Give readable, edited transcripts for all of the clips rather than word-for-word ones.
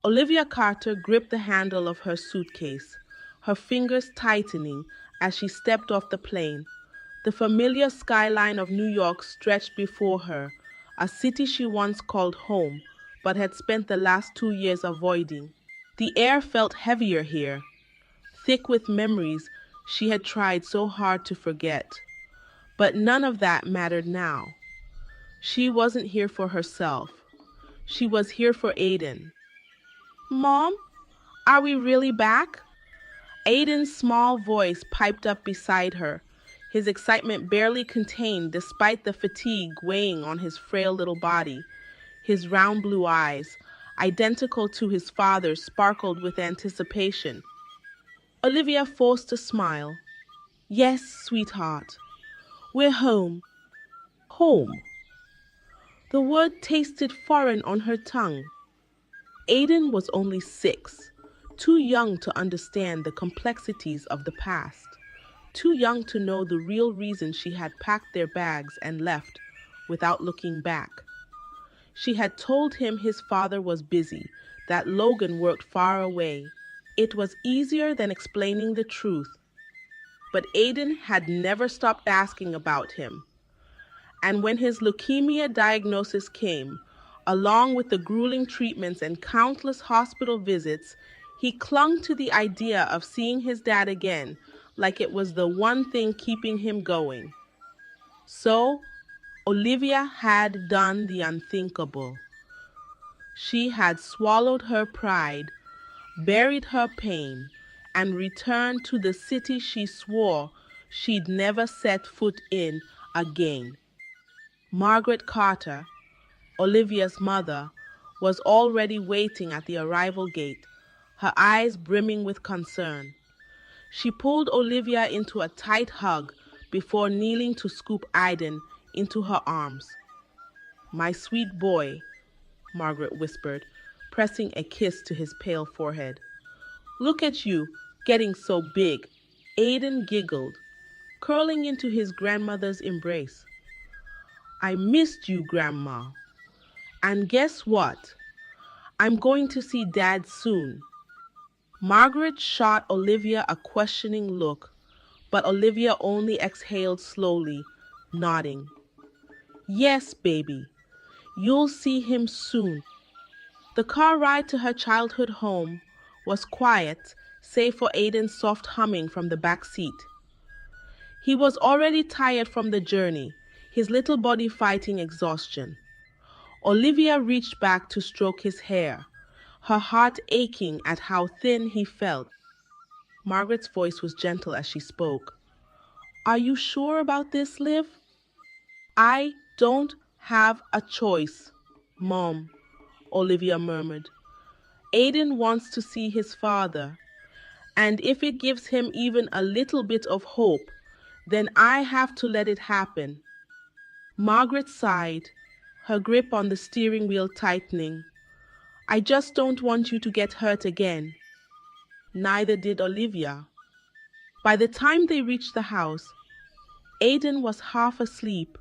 Olivia Carter gripped the handle of her suitcase, her fingers tightening as she stepped off the plane. The familiar skyline of New York stretched before her, a city she once called home, but had spent the last 2 years avoiding. The air felt heavier here, thick with memories she had tried so hard to forget. But none of that mattered now. She wasn't here for herself. She was here for Aiden. Mom, are we really back? Aiden's small voice piped up beside her, his excitement barely contained despite the fatigue weighing on his frail little body. His round blue eyes, identical to his father's, sparkled with anticipation. Olivia forced a smile. Yes, sweetheart. We're home. Home. The word tasted foreign on her tongue. Aiden was only 6, too young to understand the complexities of the past, too young to know the real reason she had packed their bags and left without looking back. She had told him his father was busy, that Logan worked far away. It was easier than explaining the truth. But Aiden had never stopped asking about him. And when his leukemia diagnosis came, along with the grueling treatments and countless hospital visits, he clung to the idea of seeing his dad again, like it was the one thing keeping him going. So, Olivia had done the unthinkable. She had swallowed her pride, buried her pain, and returned to the city she swore she'd never set foot in again. Margaret Carter, Olivia's mother, was already waiting at the arrival gate, her eyes brimming with concern. She pulled Olivia into a tight hug before kneeling to scoop Aiden into her arms. "My sweet boy," Margaret whispered, pressing a kiss to his pale forehead. "Look at you, getting so big." Aiden giggled, curling into his grandmother's embrace. "I missed you, Grandma. And guess what? I'm going to see Dad soon." Margaret shot Olivia a questioning look, but Olivia only exhaled slowly, nodding. "Yes, baby, you'll see him soon." The car ride to her childhood home was quiet, save for Aiden's soft humming from the back seat. He was already tired from the journey, his little body fighting exhaustion. Olivia reached back to stroke his hair, her heart aching at how thin he felt. Margaret's voice was gentle as she spoke. "Are you sure about this, Liv?" "I don't have a choice, Mom," Olivia murmured. "Aiden wants to see his father, and if it gives him even a little bit of hope, then I have to let it happen." Margaret sighed, her grip on the steering wheel tightening. "I just don't want you to get hurt again." Neither did Olivia. By the time they reached the house, Aiden was half asleep.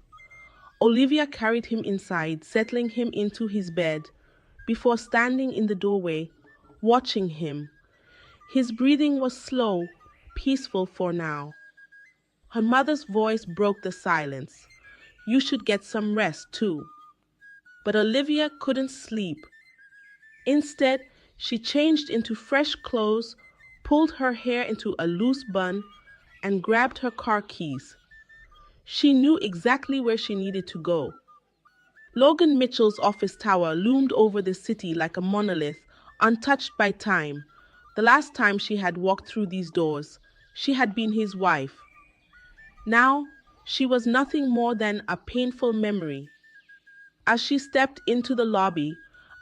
Olivia carried him inside, settling him into his bed, before standing in the doorway, watching him. His breathing was slow, peaceful for now. Her mother's voice broke the silence. "You should get some rest, too." But Olivia couldn't sleep. Instead, she changed into fresh clothes, pulled her hair into a loose bun, and grabbed her car keys. She knew exactly where she needed to go. Logan Mitchell's office tower loomed over the city like a monolith, untouched by time. The last time she had walked through these doors, she had been his wife. Now, she was nothing more than a painful memory. As she stepped into the lobby,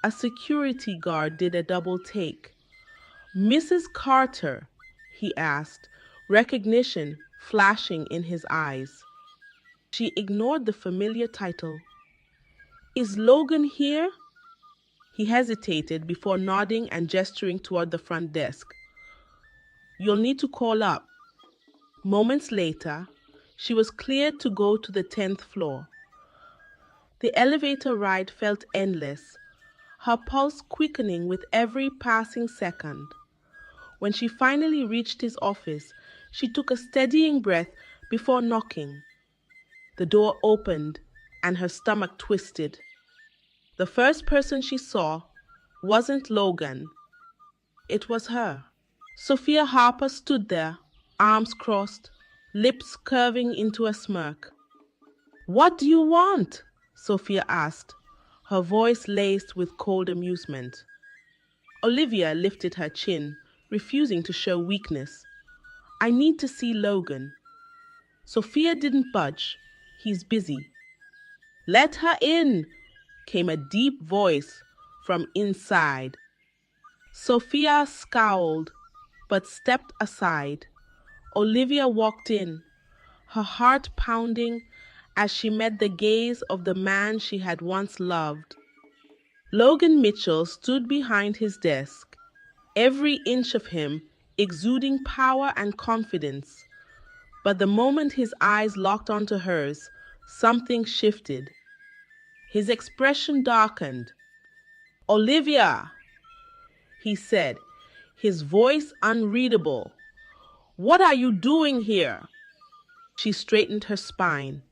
a security guard did a double take. "Mrs. Carter?" he asked, recognition flashing in his eyes. She ignored the familiar title. "Is Logan here?" He hesitated before nodding and gesturing toward the front desk. "You'll need to call up." Moments later, she was cleared to go to the 10th floor. The elevator ride felt endless, her pulse quickening with every passing second. When she finally reached his office, she took a steadying breath before knocking. The door opened and her stomach twisted. The first person she saw wasn't Logan. It was her. Sophia Harper stood there, arms crossed, lips curving into a smirk. "What do you want?" Sophia asked, her voice laced with cold amusement. Olivia lifted her chin, refusing to show weakness. "I need to see Logan." Sophia didn't budge. "He's busy." "Let her in," came a deep voice from inside. Sophia scowled, but stepped aside. Olivia walked in, her heart pounding as she met the gaze of the man she had once loved. Logan Mitchell stood behind his desk, every inch of him exuding power and confidence. But the moment his eyes locked onto hers, something shifted. His expression darkened. "Olivia," he said, his voice unreadable. "What are you doing here?" She straightened her spine,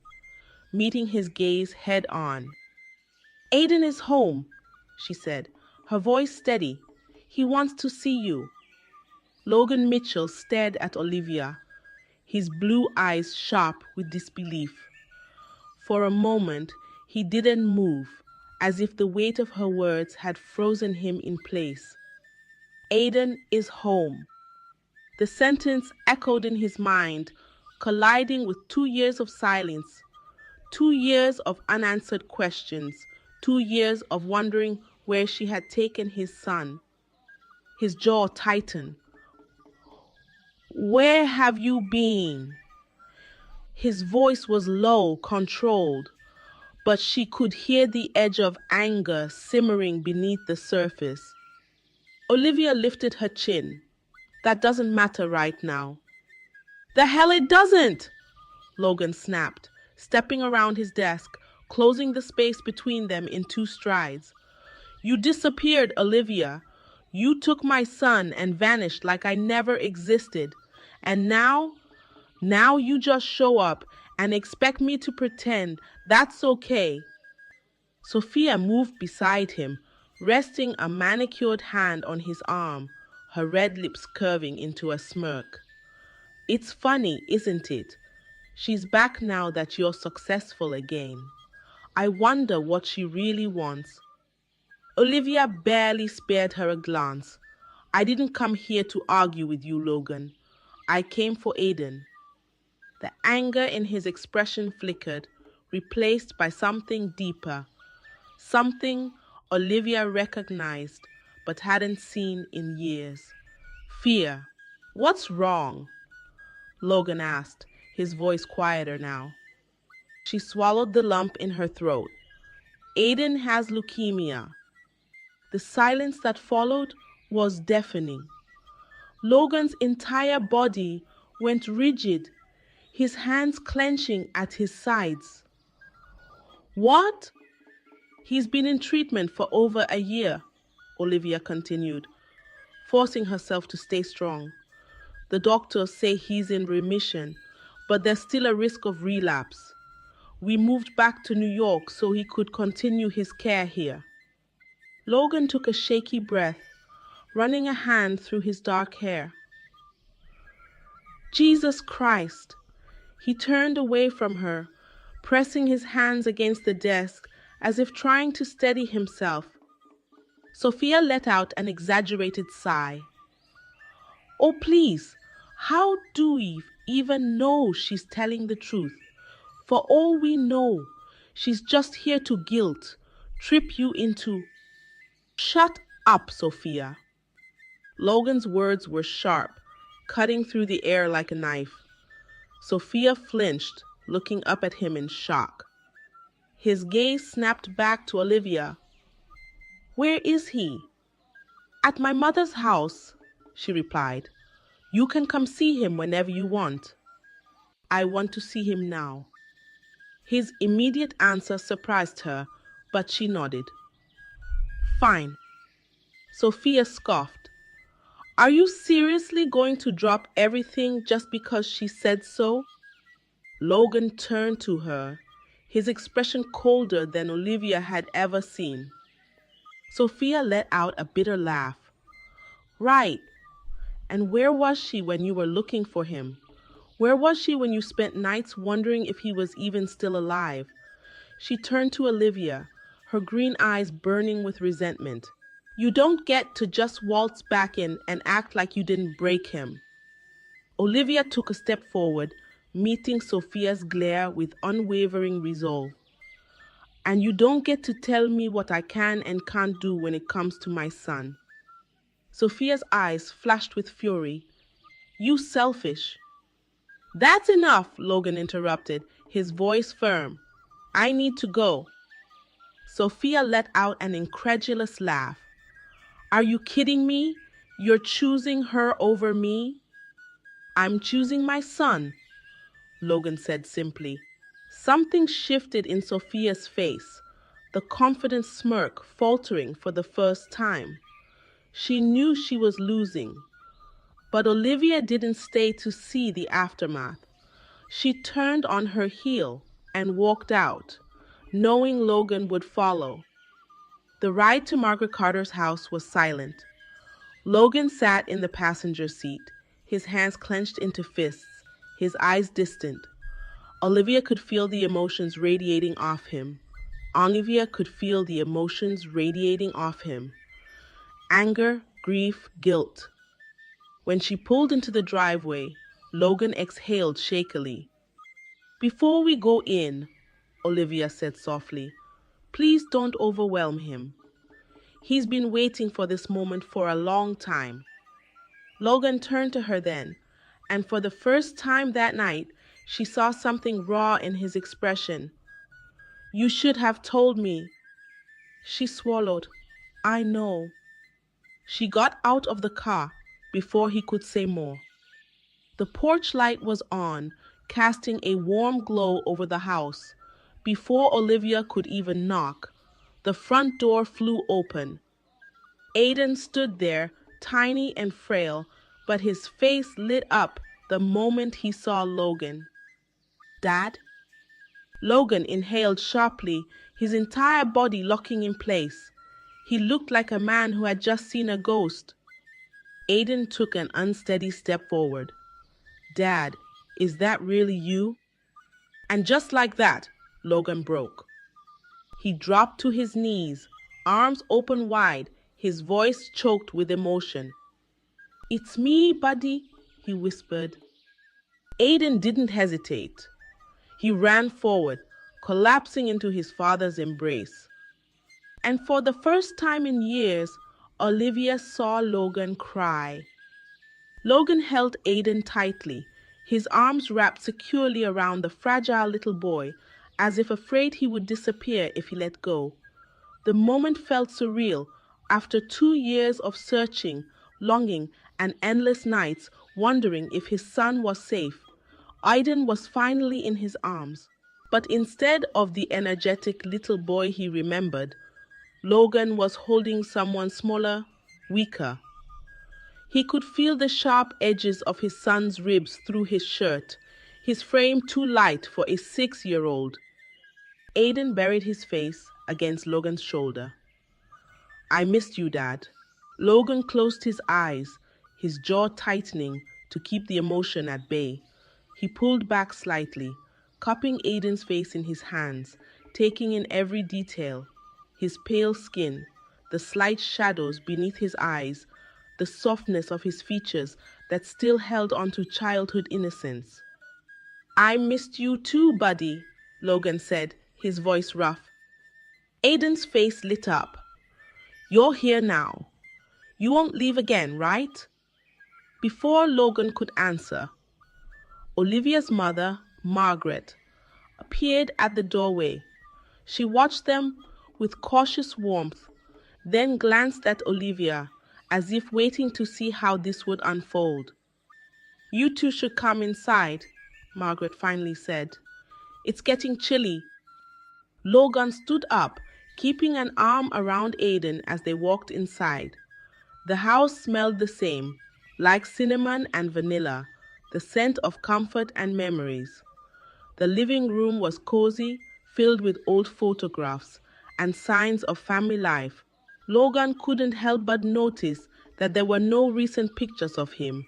meeting his gaze head on. "Aiden is home," she said, her voice steady. "He wants to see you." Logan Mitchell stared at Olivia, his blue eyes sharp with disbelief. For a moment, he didn't move, as if the weight of her words had frozen him in place. "Aiden is home." The sentence echoed in his mind, colliding with 2 years of silence, 2 years of unanswered questions, 2 years of wondering where she had taken his son. His jaw tightened. "Where have you been?" His voice was low, controlled, but she could hear the edge of anger simmering beneath the surface. Olivia lifted her chin. "That doesn't matter right now." "The hell it doesn't!" Logan snapped, stepping around his desk, closing the space between them in 2 strides. "You disappeared, Olivia. You took my son and vanished like I never existed. And now you just show up and expect me to pretend that's okay." Sophia moved beside him, resting a manicured hand on his arm, her red lips curving into a smirk. "It's funny, isn't it? She's back now that you're successful again. I wonder what she really wants." Olivia barely spared her a glance. "I didn't come here to argue with you, Logan. I came for Aiden." The anger in his expression flickered, replaced by something deeper, something Olivia recognized but hadn't seen in years. Fear. "What's wrong?" Logan asked, his voice quieter now. She swallowed the lump in her throat. "Aiden has leukemia." The silence that followed was deafening. Logan's entire body went rigid, his hands clenching at his sides. "What?" "He's been in treatment for over a year," Olivia continued, forcing herself to stay strong. "The doctors say he's in remission, but there's still a risk of relapse. We moved back to New York so he could continue his care here." Logan took a shaky breath, running a hand through his dark hair. "Jesus Christ!" He turned away from her, pressing his hands against the desk as if trying to steady himself. Sophia let out an exaggerated sigh. "Oh, please, how do we even know she's telling the truth? For all we know, she's just here to guilt, trip you into—" "Shut up, Sophia." Logan's words were sharp, cutting through the air like a knife. Sophia flinched, looking up at him in shock. His gaze snapped back to Olivia. "Where is he?" "At my mother's house," she replied. "You can come see him whenever you want." "I want to see him now." His immediate answer surprised her, but she nodded. fine. Sophia scoffed. Are you seriously going to drop everything just because she said so? Logan turned to her, his expression colder than Olivia had ever seen. Sophia let out a bitter laugh. Right. And where was she when you were looking for him? Where was she when you spent nights wondering if he was even still alive? She turned to Olivia, her green eyes burning with resentment. You don't get to just waltz back in and act like you didn't break him. Olivia took a step forward, meeting Sophia's glare with unwavering resolve. And you don't get to tell me what I can and can't do when it comes to my son. Sophia's eyes flashed with fury. You selfish. That's enough, Logan interrupted, his voice firm. I need to go. Sophia let out an incredulous laugh. Are you kidding me? You're choosing her over me? I'm choosing my son, Logan said simply. Something shifted in Sophia's face, the confident smirk faltering for the first time. She knew she was losing, but Olivia didn't stay to see the aftermath. She turned on her heel and walked out, knowing Logan would follow. The ride to Margaret Carter's house was silent. Logan sat in the passenger seat, his hands clenched into fists, his eyes distant. Olivia could feel the emotions radiating off him. Olivia could feel the emotions radiating off him. Anger, grief, guilt. When she pulled into the driveway, Logan exhaled shakily. Before we go in, Olivia said softly, please don't overwhelm him. He's been waiting for this moment for a long time. Logan turned to her then, and for the first time that night, she saw something raw in his expression. You should have told me. She swallowed. I know. She got out of the car before he could say more. The porch light was on, casting a warm glow over the house. Before Olivia could even knock, the front door flew open. Aiden stood there, tiny and frail, but his face lit up the moment he saw Logan. Dad? Logan inhaled sharply, his entire body locking in place. He looked like a man who had just seen a ghost. Aiden took an unsteady step forward. Dad, is that really you? And just like that, Logan broke. He dropped to his knees, arms open wide, his voice choked with emotion. It's me, buddy, he whispered. Aiden didn't hesitate. He ran forward, collapsing into his father's embrace. And for the first time in years, Olivia saw Logan cry. Logan held Aiden tightly, his arms wrapped securely around the fragile little boy, as if afraid he would disappear if he let go. The moment felt surreal after 2 years of searching, longing, and endless nights wondering if his son was safe. Aiden was finally in his arms, but instead of the energetic little boy he remembered, Logan was holding someone smaller, weaker. He could feel the sharp edges of his son's ribs through his shirt, his frame too light for a 6-year-old. Aiden buried his face against Logan's shoulder. I missed you, Dad. Logan closed his eyes, his jaw tightening to keep the emotion at bay. He pulled back slightly, cupping Aiden's face in his hands, taking in every detail. His pale skin, the slight shadows beneath his eyes, the softness of his features that still held onto childhood innocence. I missed you too, buddy, Logan said, his voice rough. Aiden's face lit up. You're here now. You won't leave again, right? Before Logan could answer, Olivia's mother, Margaret, appeared at the doorway. She watched them with cautious warmth, then glanced at Olivia, as if waiting to see how this would unfold. You two should come inside, Margaret finally said. It's getting chilly. Logan stood up, keeping an arm around Aiden as they walked inside. The house smelled the same, like cinnamon and vanilla, the scent of comfort and memories. The living room was cozy, filled with old photographs and signs of family life. Logan couldn't help but notice that there were no recent pictures of him.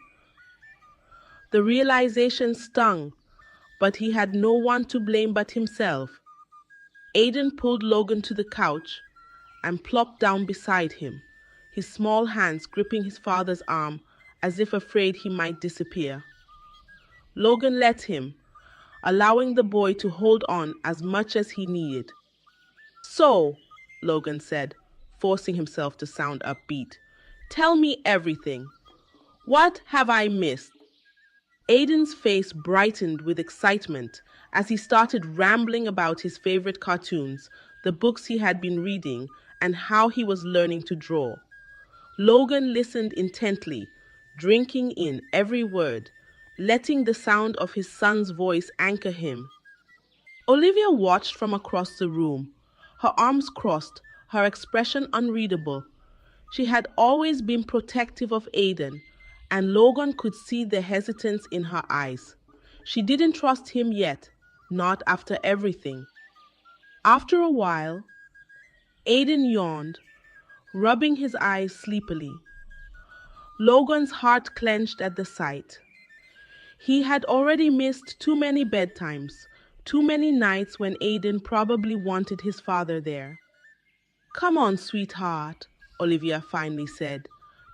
The realization stung, but he had no one to blame but himself. Aiden pulled Logan to the couch and plopped down beside him, his small hands gripping his father's arm as if afraid he might disappear. Logan let him, allowing the boy to hold on as much as he needed. "So," Logan said, forcing himself to sound upbeat, "tell me everything. What have I missed?" Aiden's face brightened with excitement as he started rambling about his favorite cartoons, the books he had been reading, and how he was learning to draw. Logan listened intently, drinking in every word, letting the sound of his son's voice anchor him. Olivia watched from across the room, her arms crossed, her expression unreadable. She had always been protective of Aiden, and Logan could see the hesitance in her eyes. She didn't trust him yet, not after everything. After a while, Aiden yawned, rubbing his eyes sleepily. Logan's heart clenched at the sight. He had already missed too many bedtimes, too many nights when Aiden probably wanted his father there. "Come on, sweetheart," Olivia finally said.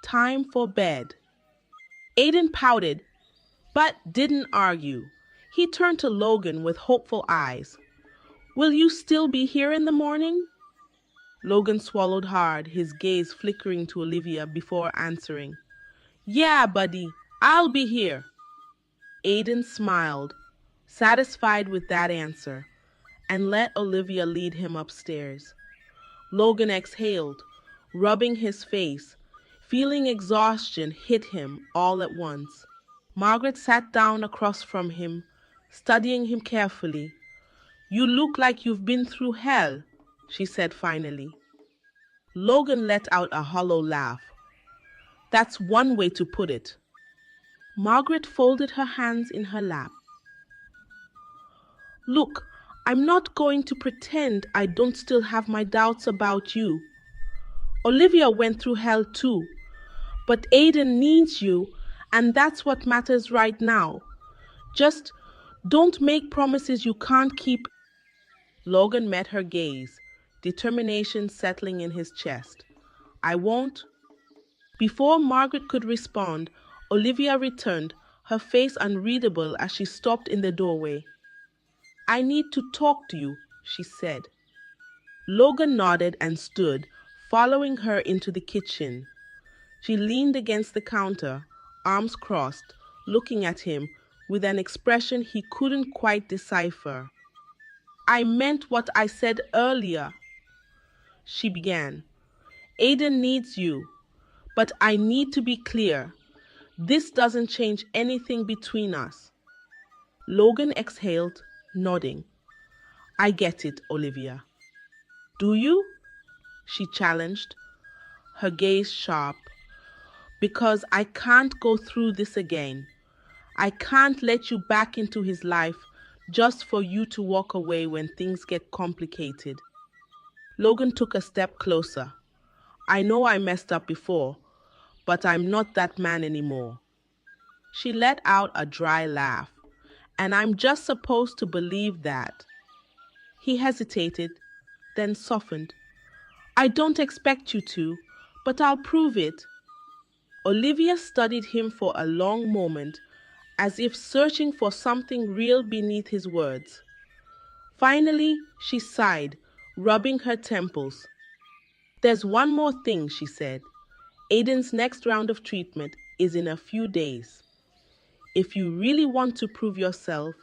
"Time for bed." Aiden pouted, but didn't argue. He turned to Logan with hopeful eyes. "Will you still be here in the morning?" Logan swallowed hard, his gaze flickering to Olivia before answering. "Yeah, buddy, I'll be here." Aiden smiled, satisfied with that answer, and let Olivia lead him upstairs. Logan exhaled, rubbing his face, feeling exhaustion hit him all at once. Margaret sat down across from him, studying him carefully. "You look like you've been through hell," she said finally. Logan let out a hollow laugh. "That's one way to put it." Margaret folded her hands in her lap. "Look, I'm not going to pretend I don't still have my doubts about you. Olivia went through hell too, but Aiden needs you, and that's what matters right now. Just don't make promises you can't keep." Logan met her gaze, determination settling in his chest. "I won't." Before Margaret could respond, Olivia returned, her face unreadable as she stopped in the doorway. "I need to talk to you," she said. Logan nodded and stood, following her into the kitchen. She leaned against the counter, arms crossed, looking at him with an expression he couldn't quite decipher. "I meant what I said earlier," she began. "Aiden needs you, but I need to be clear. This doesn't change anything between us." Logan exhaled, nodding. "I get it, Olivia." "Do you?" she challenged, her gaze sharp. "Because I can't go through this again. I can't let you back into his life just for you to walk away when things get complicated." Logan took a step closer. "I know I messed up before, but I'm not that man anymore." She let out a dry laugh. "And I'm just supposed to believe that." He hesitated, then softened. "I don't expect you to, but I'll prove it." Olivia studied him for a long moment, as if searching for something real beneath his words. Finally, she sighed, rubbing her temples. "There's one more thing," she said. "Aiden's next round of treatment is in a few days. If you really want to prove yourself,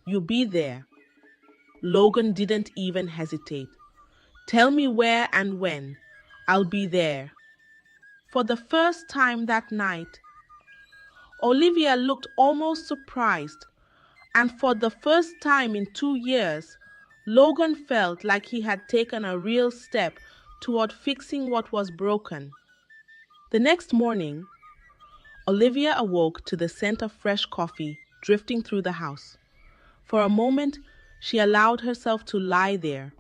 you'll be there." Logan didn't even hesitate. "Tell me where and when. I'll be there." For the first time that night, Olivia looked almost surprised, and for the first time in 2 years, Logan felt like he had taken a real step toward fixing what was broken. The next morning, Olivia awoke to the scent of fresh coffee drifting through the house. For a moment, she allowed herself to lie there,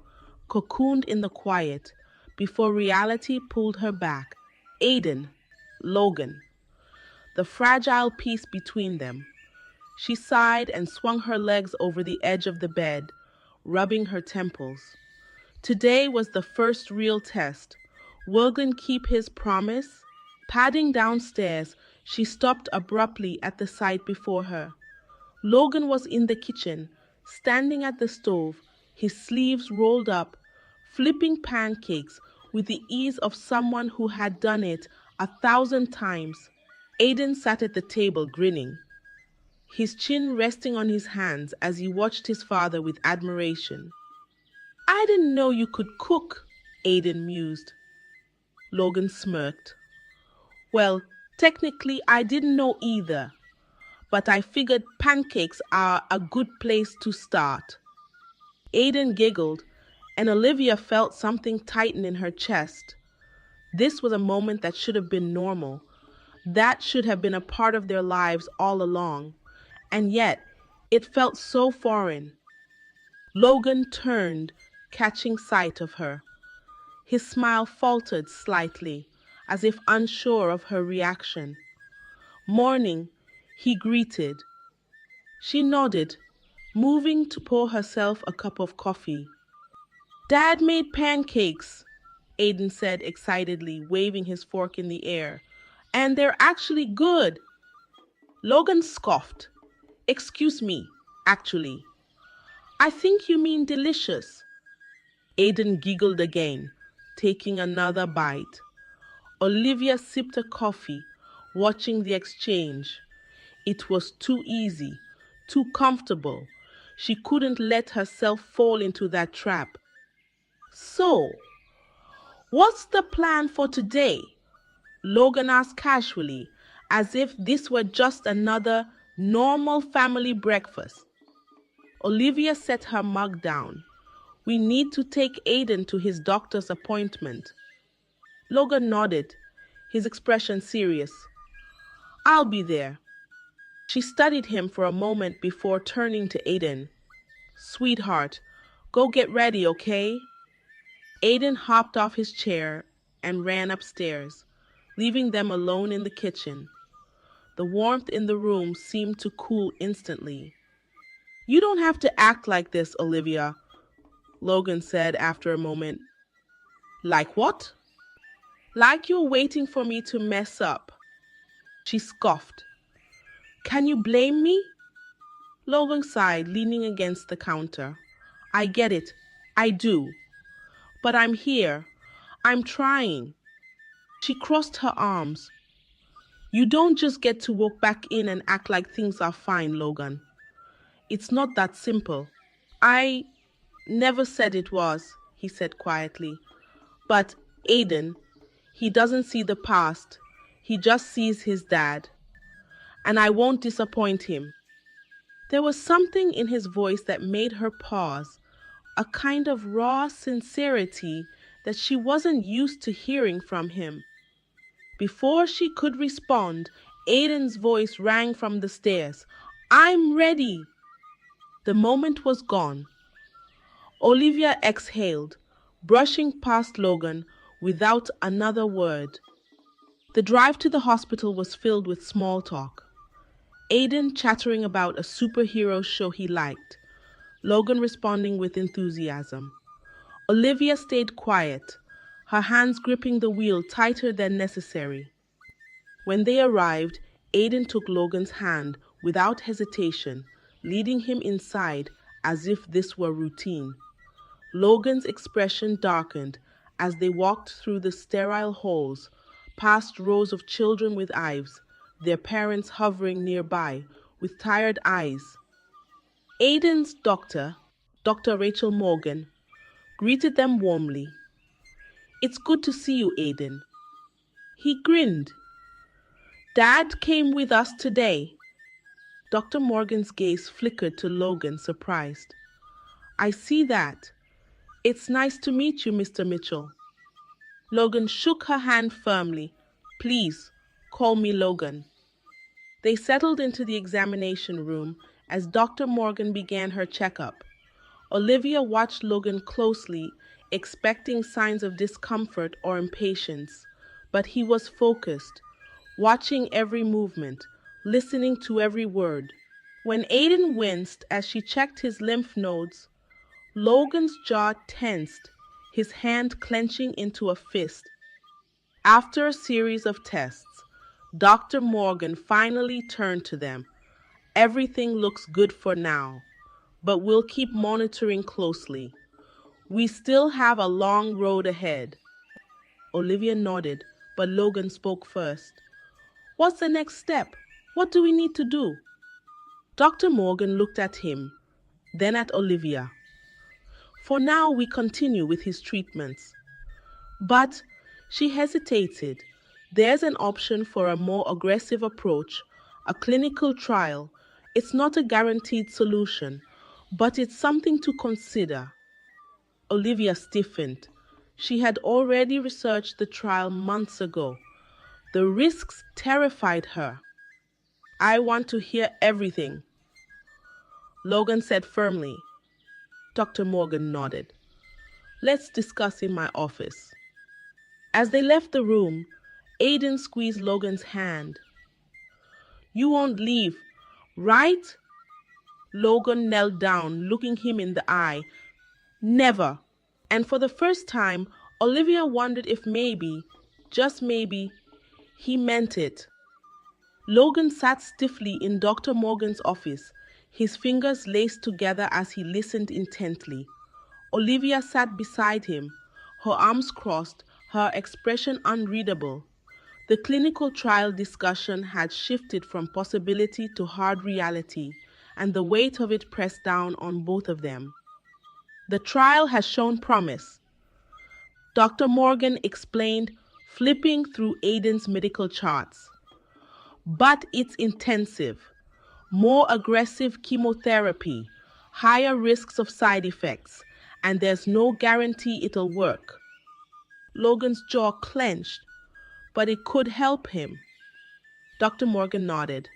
cocooned in the quiet, before reality pulled her back. Aiden, Logan, the fragile piece between them. She sighed and swung her legs over the edge of the bed, rubbing her temples. Today was the first real test. Will Glenn keep his promise? Padding downstairs, she stopped abruptly at the sight before her. Logan was in the kitchen, standing at the stove, his sleeves rolled up, flipping pancakes with the ease of someone who had done it 1,000 times. Aiden sat at the table grinning, his chin resting on his hands as he watched his father with admiration. I didn't know you could cook, Aiden mused. Logan smirked. Well, technically I didn't know either, but I figured pancakes are a good place to start. Aiden giggled, and Olivia felt something tighten in her chest. This was a moment that should have been normal. That should have been a part of their lives all along. And yet, it felt so foreign. Logan turned, catching sight of her. His smile faltered slightly, as if unsure of her reaction. Morning, he greeted. She nodded, moving to pour herself a cup of coffee. Dad made pancakes, Aiden said excitedly, waving his fork in the air. And they're actually good. Logan scoffed. Excuse me, actually. I think you mean delicious. Aiden giggled again, taking another bite. Olivia sipped her coffee, watching the exchange. It was too easy, too comfortable. She couldn't let herself fall into that trap. So, what's the plan for today? Logan asked casually, as if this were just another normal family breakfast. Olivia set her mug down. We need to take Aiden to his doctor's appointment. Logan nodded, his expression serious. I'll be there. She studied him for a moment before turning to Aiden. Sweetheart, go get ready, okay? Aiden hopped off his chair and ran upstairs, leaving them alone in the kitchen. The warmth in the room seemed to cool instantly. You don't have to act like this, Olivia, Logan said after a moment. Like what? Like you're waiting for me to mess up. She scoffed. Can you blame me? Logan sighed, leaning against the counter. I get it. I do. But I'm here. I'm trying. She crossed her arms. You don't just get to walk back in and act like things are fine, Logan. It's not that simple. I never said it was, he said quietly. But Aiden, he doesn't see the past. He just sees his dad. And I won't disappoint him. There was something in his voice that made her pause, a kind of raw sincerity that she wasn't used to hearing from him. Before she could respond, Aiden's voice rang from the stairs. I'm ready. The moment was gone. Olivia exhaled, brushing past Logan without another word. The drive to the hospital was filled with small talk. Aiden chattering about a superhero show he liked, Logan responding with enthusiasm. Olivia stayed quiet, her hands gripping the wheel tighter than necessary. When they arrived, Aiden took Logan's hand without hesitation, leading him inside as if this were routine. Logan's expression darkened as they walked through the sterile halls, past rows of children with Ives, their parents hovering nearby with tired eyes. Aiden's doctor, Dr. Rachel Morgan, greeted them warmly. It's good to see you, Aiden. He grinned. Dad came with us today. Dr. Morgan's gaze flickered to Logan, surprised. I see that. It's nice to meet you, Mr. Mitchell. Logan shook her hand firmly. Please, call me Logan. They settled into the examination room as Dr. Morgan began her checkup. Olivia watched Logan closely, expecting signs of discomfort or impatience, but he was focused, watching every movement, listening to every word. When Aiden winced as she checked his lymph nodes, Logan's jaw tensed, his hand clenching into a fist. After a series of tests, Dr. Morgan finally turned to them. Everything looks good for now, but we'll keep monitoring closely. We still have a long road ahead. Olivia nodded, but Logan spoke first. What's the next step? What do we need to do? Dr. Morgan looked at him, then at Olivia. For now, we continue with his treatments. But she hesitated. There's an option for a more aggressive approach, a clinical trial. It's not a guaranteed solution, but it's something to consider. Olivia stiffened. She had already researched the trial months ago. The risks terrified her. I want to hear everything, Logan said firmly. Dr. Morgan nodded. Let's discuss in my office. As they left the room, Aiden squeezed Logan's hand. You won't leave, right? Logan knelt down, looking him in the eye. Never. And for the first time, Olivia wondered if maybe, just maybe, he meant it. Logan sat stiffly in Dr. Morgan's office, his fingers laced together as he listened intently. Olivia sat beside him, her arms crossed, her expression unreadable. The clinical trial discussion had shifted from possibility to hard reality, and the weight of it pressed down on both of them. The trial has shown promise, Dr. Morgan explained, flipping through Aiden's medical charts. But it's intensive, more aggressive chemotherapy, higher risks of side effects, and there's no guarantee it'll work. Logan's jaw clenched, but it could help him. Dr. Morgan nodded.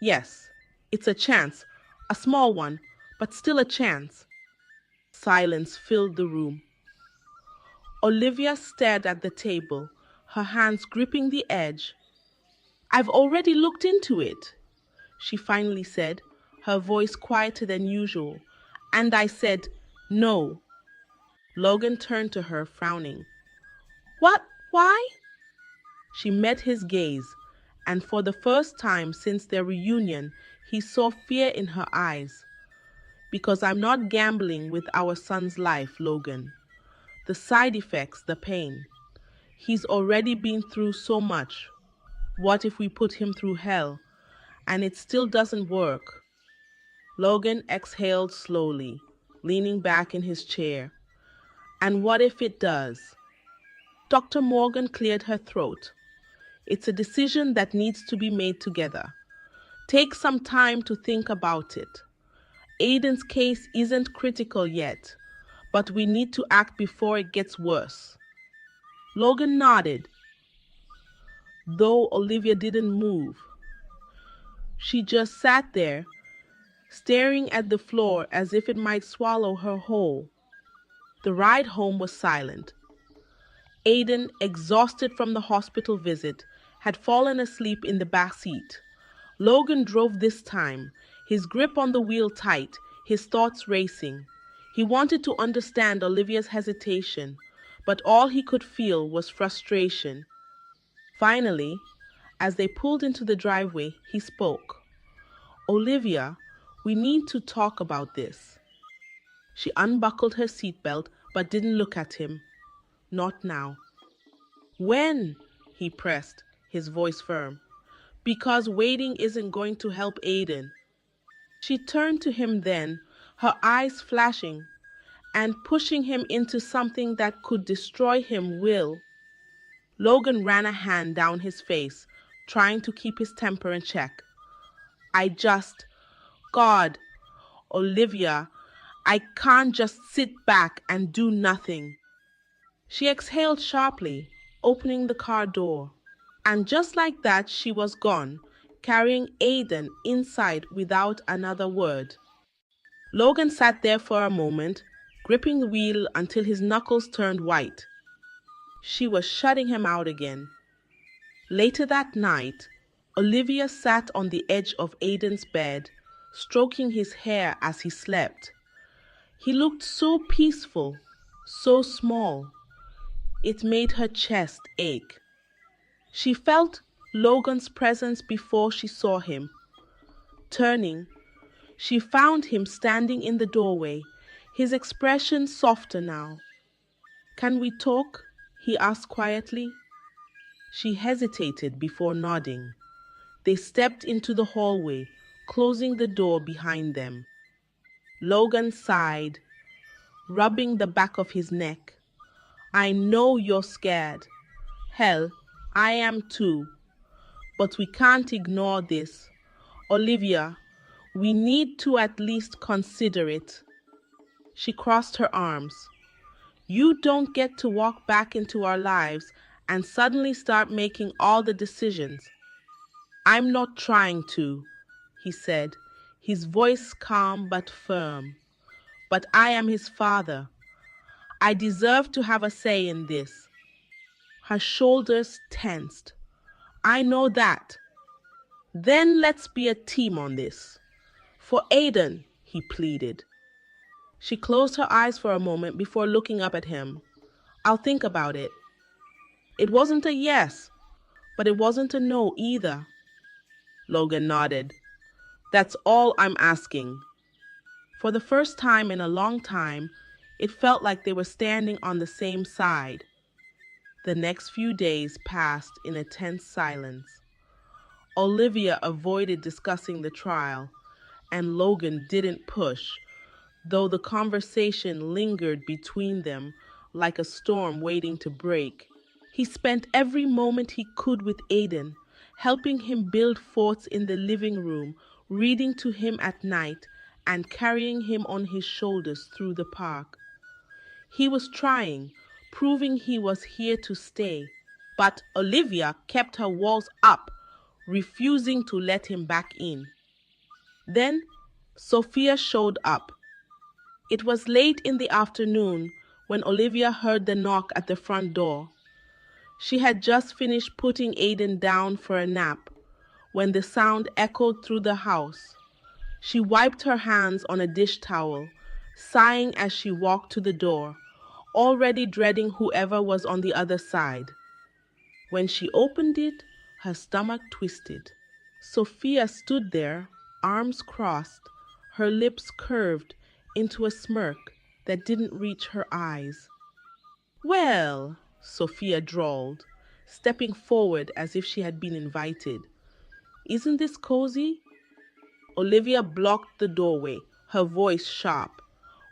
Yes, it's a chance, a small one, but still a chance. Silence filled the room. Olivia stared at the table, her hands gripping the edge. I've already looked into it, she finally said, her voice quieter than usual. And I said, no. Logan turned to her, frowning. What? Why? She met his gaze, and for the first time since their reunion, he saw fear in her eyes. Because I'm not gambling with our son's life, Logan. The side effects, the pain. He's already been through so much. What if we put him through hell, and it still doesn't work? Logan exhaled slowly, leaning back in his chair. And what if it does? Dr. Morgan cleared her throat. It's a decision that needs to be made together. Take some time to think about it. Aiden's case isn't critical yet, but we need to act before it gets worse. Logan nodded, though Olivia didn't move. She just sat there, staring at the floor as if it might swallow her whole. The ride home was silent. Aiden, exhausted from the hospital visit, had fallen asleep in the back seat. Logan drove this time, his grip on the wheel tight, his thoughts racing. He wanted to understand Olivia's hesitation, but all he could feel was frustration. Finally, as they pulled into the driveway, he spoke. Olivia, we need to talk about this. She unbuckled her seatbelt but didn't look at him. Not now. When? He pressed, his voice firm. Because waiting isn't going to help Aiden. She turned to him then, her eyes flashing, and pushing him into something that could destroy him will. Logan ran a hand down his face, trying to keep his temper in check. God, Olivia, I can't just sit back and do nothing. She exhaled sharply, opening the car door. And just like that, she was gone, carrying Aiden inside without another word. Logan sat there for a moment, gripping the wheel until his knuckles turned white. She was shutting him out again. Later that night, Olivia sat on the edge of Aiden's bed, stroking his hair as he slept. He looked so peaceful, so small. It made her chest ache. She felt Logan's presence before she saw him. Turning, she found him standing in the doorway, his expression softer now. "Can we talk?" he asked quietly. She hesitated before nodding. They stepped into the hallway, closing the door behind them. Logan sighed, rubbing the back of his neck. "I know you're scared. Hell, I am too. But we can't ignore this. Olivia, we need to at least consider it." She crossed her arms. "You don't get to walk back into our lives and suddenly start making all the decisions." "I'm not trying to," he said, his voice calm but firm. "But I am his father. I deserve to have a say in this." Her shoulders tensed. "I know that. Then let's be a team on this. For Aiden," he pleaded. She closed her eyes for a moment before looking up at him. "I'll think about it." It wasn't a yes, but it wasn't a no either. Logan nodded. "That's all I'm asking." For the first time in a long time, it felt like they were standing on the same side. The next few days passed in a tense silence. Olivia avoided discussing the trial, and Logan didn't push, though the conversation lingered between them like a storm waiting to break. He spent every moment he could with Aiden, helping him build forts in the living room, reading to him at night, and carrying him on his shoulders through the park. He was trying, proving he was here to stay, but Olivia kept her walls up, refusing to let him back in. Then Sophia showed up. It was late in the afternoon when Olivia heard the knock at the front door. She had just finished putting Aiden down for a nap when the sound echoed through the house. She wiped her hands on a dish towel, sighing as she walked to the door, already dreading whoever was on the other side. When she opened it, her stomach twisted. Sophia stood there, arms crossed, her lips curved into a smirk that didn't reach her eyes. "Well," Sophia drawled, stepping forward as if she had been invited. "Isn't this cozy?" Olivia blocked the doorway, her voice sharp.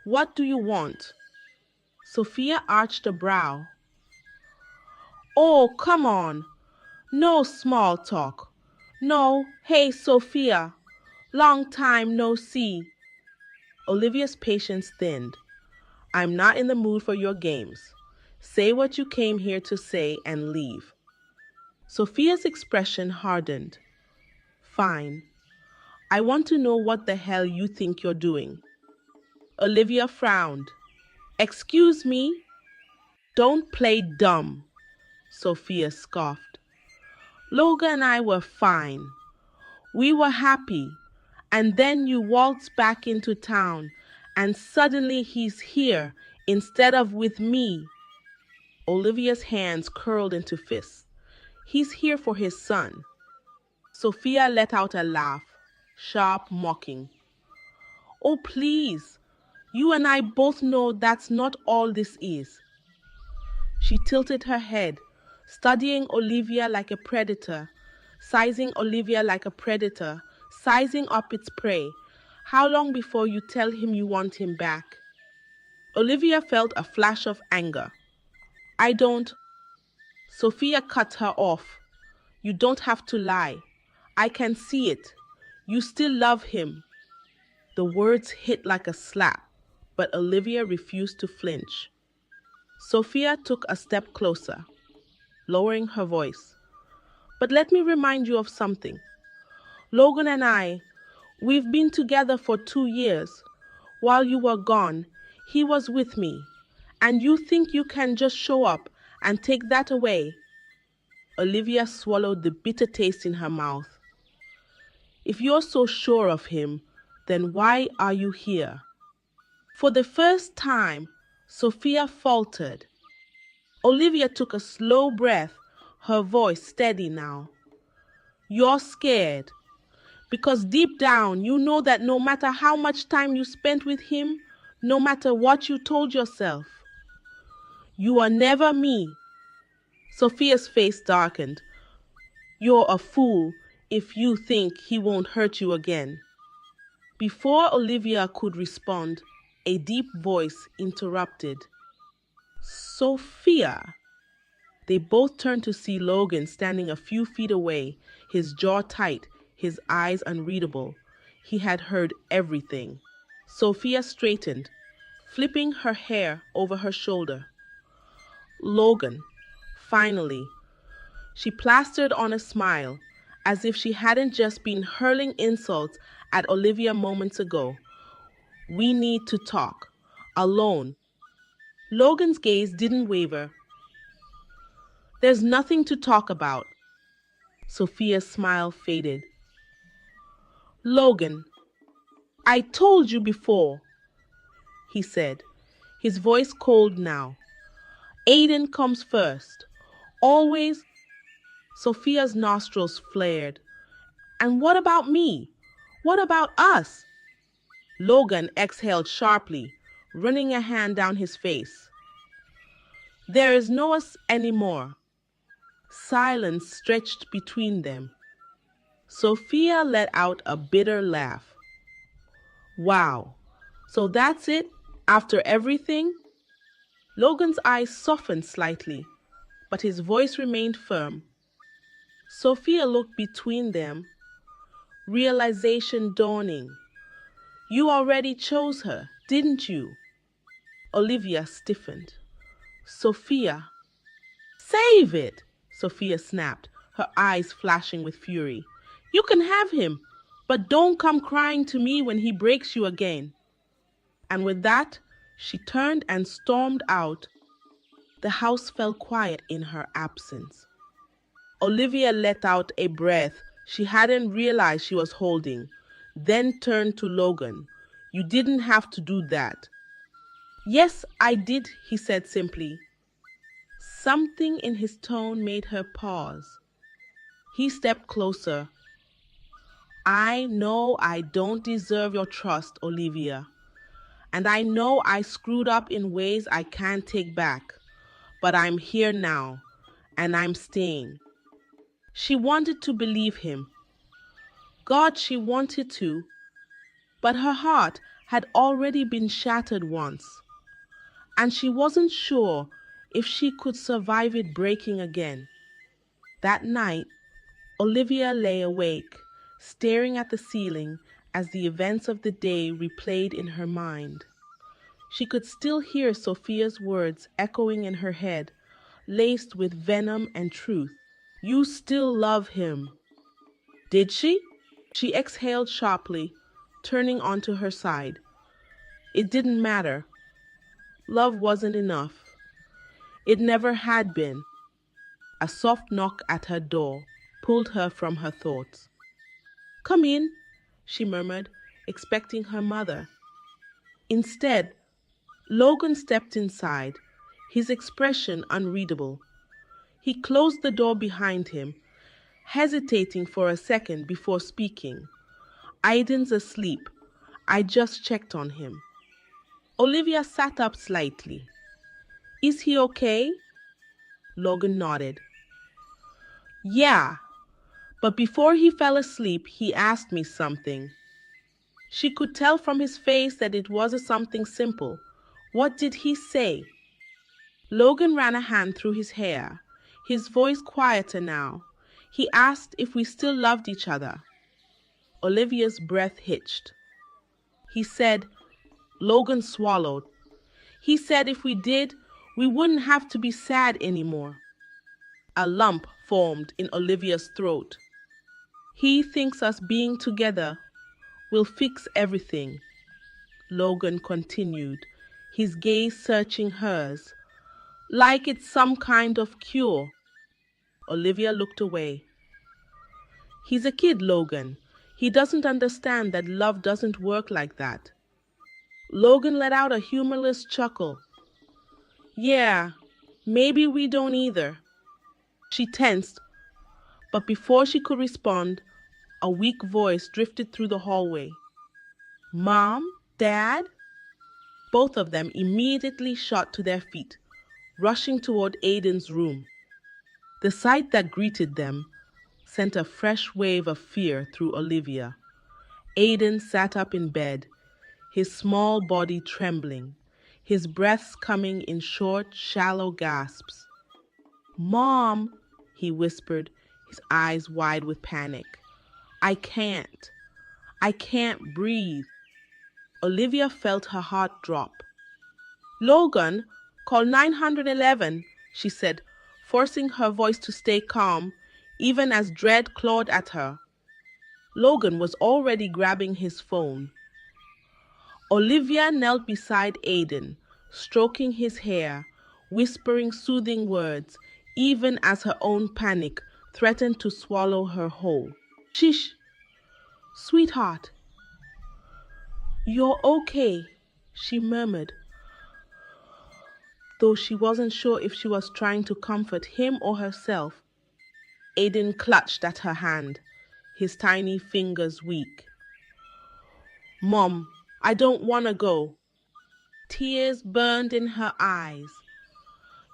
"What do you want?" Sophia arched a brow. "Oh, come on. No small talk. No, hey, Sophia. Long time no see." Olivia's patience thinned. "I'm not in the mood for your games. Say what you came here to say and leave." Sophia's expression hardened. "Fine. I want to know what the hell you think you're doing." Olivia frowned. "Excuse me?" "Don't play dumb," Sophia scoffed. "Logan and I were fine. We were happy. And then you waltz back into town, and suddenly he's here instead of with me." Olivia's hands curled into fists. "He's here for his son." Sophia let out a laugh, sharp, mocking. "Oh, please. You and I both know that's not all this is." She tilted her head, studying Olivia like a predator, sizing Olivia like a predator, sizing up its prey. "How long before you tell him you want him back?" Olivia felt a flash of anger. "I don't—" Sophia cut her off. "You don't have to lie. I can see it. You still love him." The words hit like a slap. but Olivia refused to flinch. Sophia took a step closer, lowering her voice. But let me remind you of something. Logan and I, we've been together for 2 years. While you were gone, he was with me. And you think you can just show up and take that away? Olivia swallowed the bitter taste in her mouth. If you're so sure of him, then why are you here? For the first time, Sophia faltered. Olivia took a slow breath, her voice steady now. You're scared, because deep down you know that no matter how much time you spent with him, no matter what you told yourself, you are never me. Sophia's face darkened. You're a fool if you think he won't hurt you again. Before Olivia could respond, a deep voice interrupted. Sophia! They both turned to see Logan standing a few feet away, his jaw tight, his eyes unreadable. He had heard everything. Sophia straightened, flipping her hair over her shoulder. Logan, finally. She plastered on a smile, as if she hadn't just been hurling insults at Olivia moments ago. We need to talk. Alone. Logan's gaze didn't waver. There's nothing to talk about. Sophia's smile faded. Logan, I told you before, he said, his voice cold now. Aiden comes first. Always. Sophia's nostrils flared. And what about me? What about us? Logan exhaled sharply, running a hand down his face. There is no us anymore. Silence stretched between them. Sophia let out a bitter laugh. Wow, so that's it? After everything? Logan's eyes softened slightly, but his voice remained firm. Sophia looked between them, realization dawning. You already chose her, didn't you? Olivia stiffened. Sophia. Save it, Sophia snapped, her eyes flashing with fury. You can have him, but don't come crying to me when he breaks you again. And with that, she turned and stormed out. The house fell quiet in her absence. Olivia let out a breath she hadn't realized she was holding, then turned to Logan. You didn't have to do that. Yes, I did, he said simply. Something in his tone made her pause. He stepped closer. I know I don't deserve your trust, Olivia. And I know I screwed up in ways I can't take back. But I'm here now, and I'm staying. She wanted to believe him. God, she wanted to. But her heart had already been shattered once. And she wasn't sure if she could survive it breaking again. That night, Olivia lay awake, staring at the ceiling as the events of the day replayed in her mind. She could still hear Sophia's words echoing in her head, laced with venom and truth. You still love him. Did she? She exhaled sharply, turning onto her side. It didn't matter. Love wasn't enough. It never had been. A soft knock at her door pulled her from her thoughts. Come in, she murmured, expecting her mother. Instead, Logan stepped inside, his expression unreadable. He closed the door behind him, hesitating for a second before speaking. Aiden's asleep. I just checked on him. Olivia sat up slightly. Is he okay? Logan nodded. Yeah, but before he fell asleep, he asked me something. She could tell from his face that it wasn't something simple. What did he say? Logan ran a hand through his hair, his voice quieter now. He asked if we still loved each other. Olivia's breath hitched. He said, Logan swallowed. He said if we did, we wouldn't have to be sad anymore. A lump formed in Olivia's throat. He thinks us being together will fix everything, Logan continued, his gaze searching hers. Like it's some kind of cure. Olivia looked away. He's a kid, Logan. He doesn't understand that love doesn't work like that. Logan let out a humorless chuckle. Yeah, maybe we don't either. She tensed, but before she could respond, a weak voice drifted through the hallway. Mom? Dad? Both of them immediately shot to their feet, rushing toward Aiden's room. The sight that greeted them sent a fresh wave of fear through Olivia. Aiden sat up in bed, his small body trembling, his breaths coming in short, shallow gasps. Mom, he whispered, his eyes wide with panic. I can't breathe. Olivia felt her heart drop. Logan, call 911, she said, forcing her voice to stay calm, even as dread clawed at her. Logan was already grabbing his phone. Olivia knelt beside Aiden, stroking his hair, whispering soothing words, even as her own panic threatened to swallow her whole. Shish, sweetheart. You're okay, she murmured, though she wasn't sure if she was trying to comfort him or herself. Aiden clutched at her hand, his tiny fingers weak. Mom, I don't want to go. Tears burned in her eyes.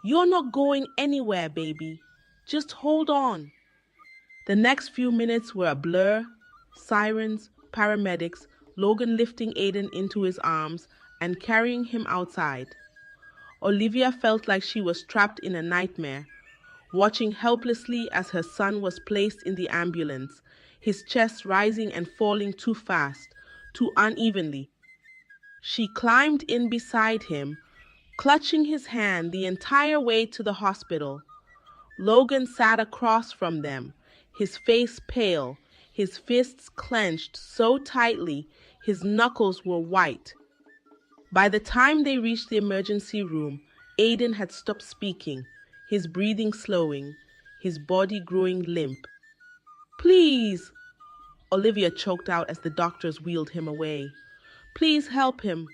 You're not going anywhere, baby. Just hold on. The next few minutes were a blur. Sirens, paramedics, Logan lifting Aiden into his arms and carrying him outside. Olivia felt like she was trapped in a nightmare, watching helplessly as her son was placed in the ambulance, his chest rising and falling too fast, too unevenly. She climbed in beside him, clutching his hand the entire way to the hospital. Logan sat across from them, his face pale, his fists clenched so tightly his knuckles were white. By the time they reached the emergency room, Aiden had stopped speaking, his breathing slowing, his body growing limp. Please, Olivia choked out as the doctors wheeled him away. Please help him.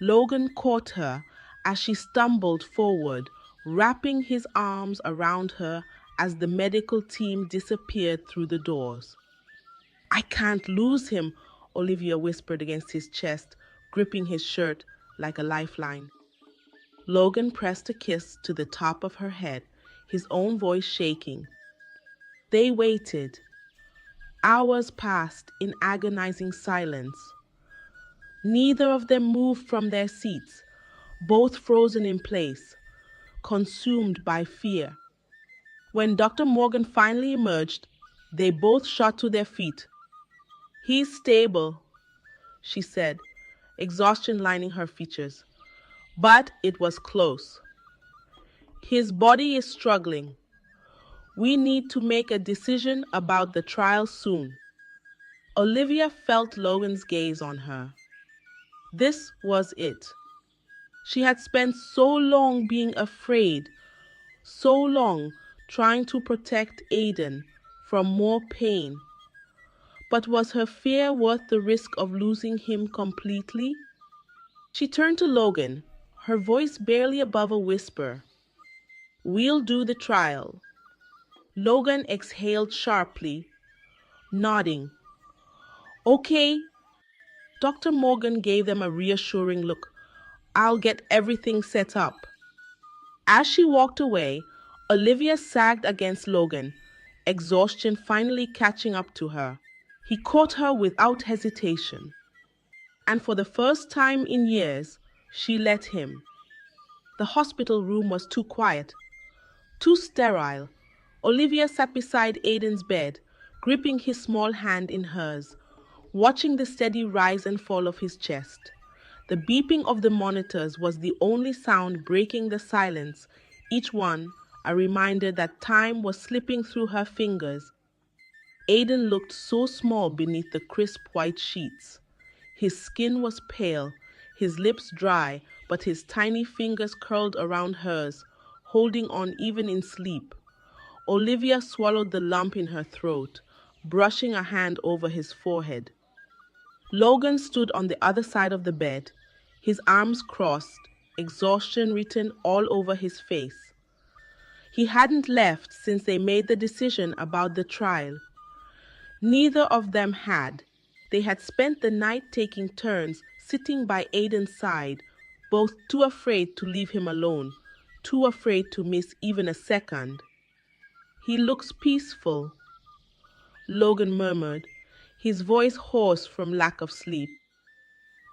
Logan caught her as she stumbled forward, wrapping his arms around her as the medical team disappeared through the doors. I can't lose him, Olivia whispered against his chest, gripping his shirt like a lifeline. Logan pressed a kiss to the top of her head, his own voice shaking. They waited. Hours passed in agonizing silence. Neither of them moved from their seats, both frozen in place, consumed by fear. When Dr. Morgan finally emerged, they both shot to their feet. He's stable, she said, exhaustion lining her features. But it was close. His body is struggling. We need to make a decision about the trial soon. Olivia felt Logan's gaze on her. This was it. She had spent so long being afraid, so long trying to protect Aiden from more pain. But was her fear worth the risk of losing him completely? She turned to Logan, her voice barely above a whisper. We'll do the trial. Logan exhaled sharply, nodding. Okay. Dr. Morgan gave them a reassuring look. I'll get everything set up. As she walked away, Olivia sagged against Logan, exhaustion finally catching up to her. He caught her without hesitation. And for the first time in years, she let him. The hospital room was too quiet, too sterile. Olivia sat beside Aiden's bed, gripping his small hand in hers, watching the steady rise and fall of his chest. The beeping of the monitors was the only sound breaking the silence, each one a reminder that time was slipping through her fingers. Aiden looked so small beneath the crisp white sheets. His skin was pale, his lips dry, but his tiny fingers curled around hers, holding on even in sleep. Olivia swallowed the lump in her throat, brushing a hand over his forehead. Logan stood on the other side of the bed, his arms crossed, exhaustion written all over his face. He hadn't left since they made the decision about the trial. Neither of them had. They had spent the night taking turns sitting by Aiden's side, both too afraid to leave him alone, too afraid to miss even a second. "He looks peaceful," Logan murmured, his voice hoarse from lack of sleep.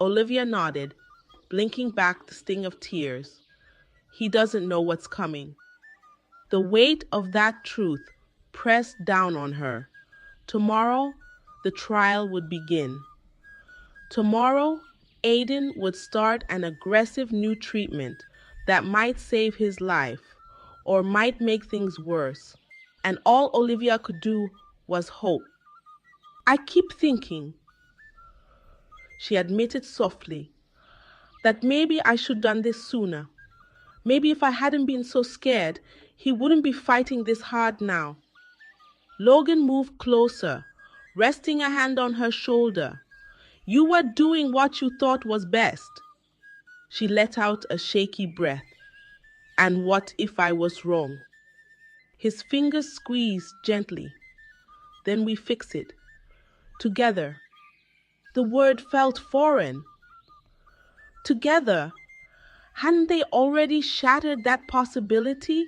Olivia nodded, blinking back the sting of tears. "He doesn't know what's coming." The weight of that truth pressed down on her. Tomorrow, the trial would begin. Tomorrow, Aiden would start an aggressive new treatment that might save his life or might make things worse. And all Olivia could do was hope. "I keep thinking," she admitted softly, "that maybe I should have done this sooner. Maybe if I hadn't been so scared, he wouldn't be fighting this hard now." Logan moved closer, resting a hand on her shoulder. "You were doing what you thought was best." She let out a shaky breath. "And what if I was wrong?" His fingers squeezed gently. "Then we fix it. Together." The word felt foreign. Together. Hadn't they already shattered that possibility?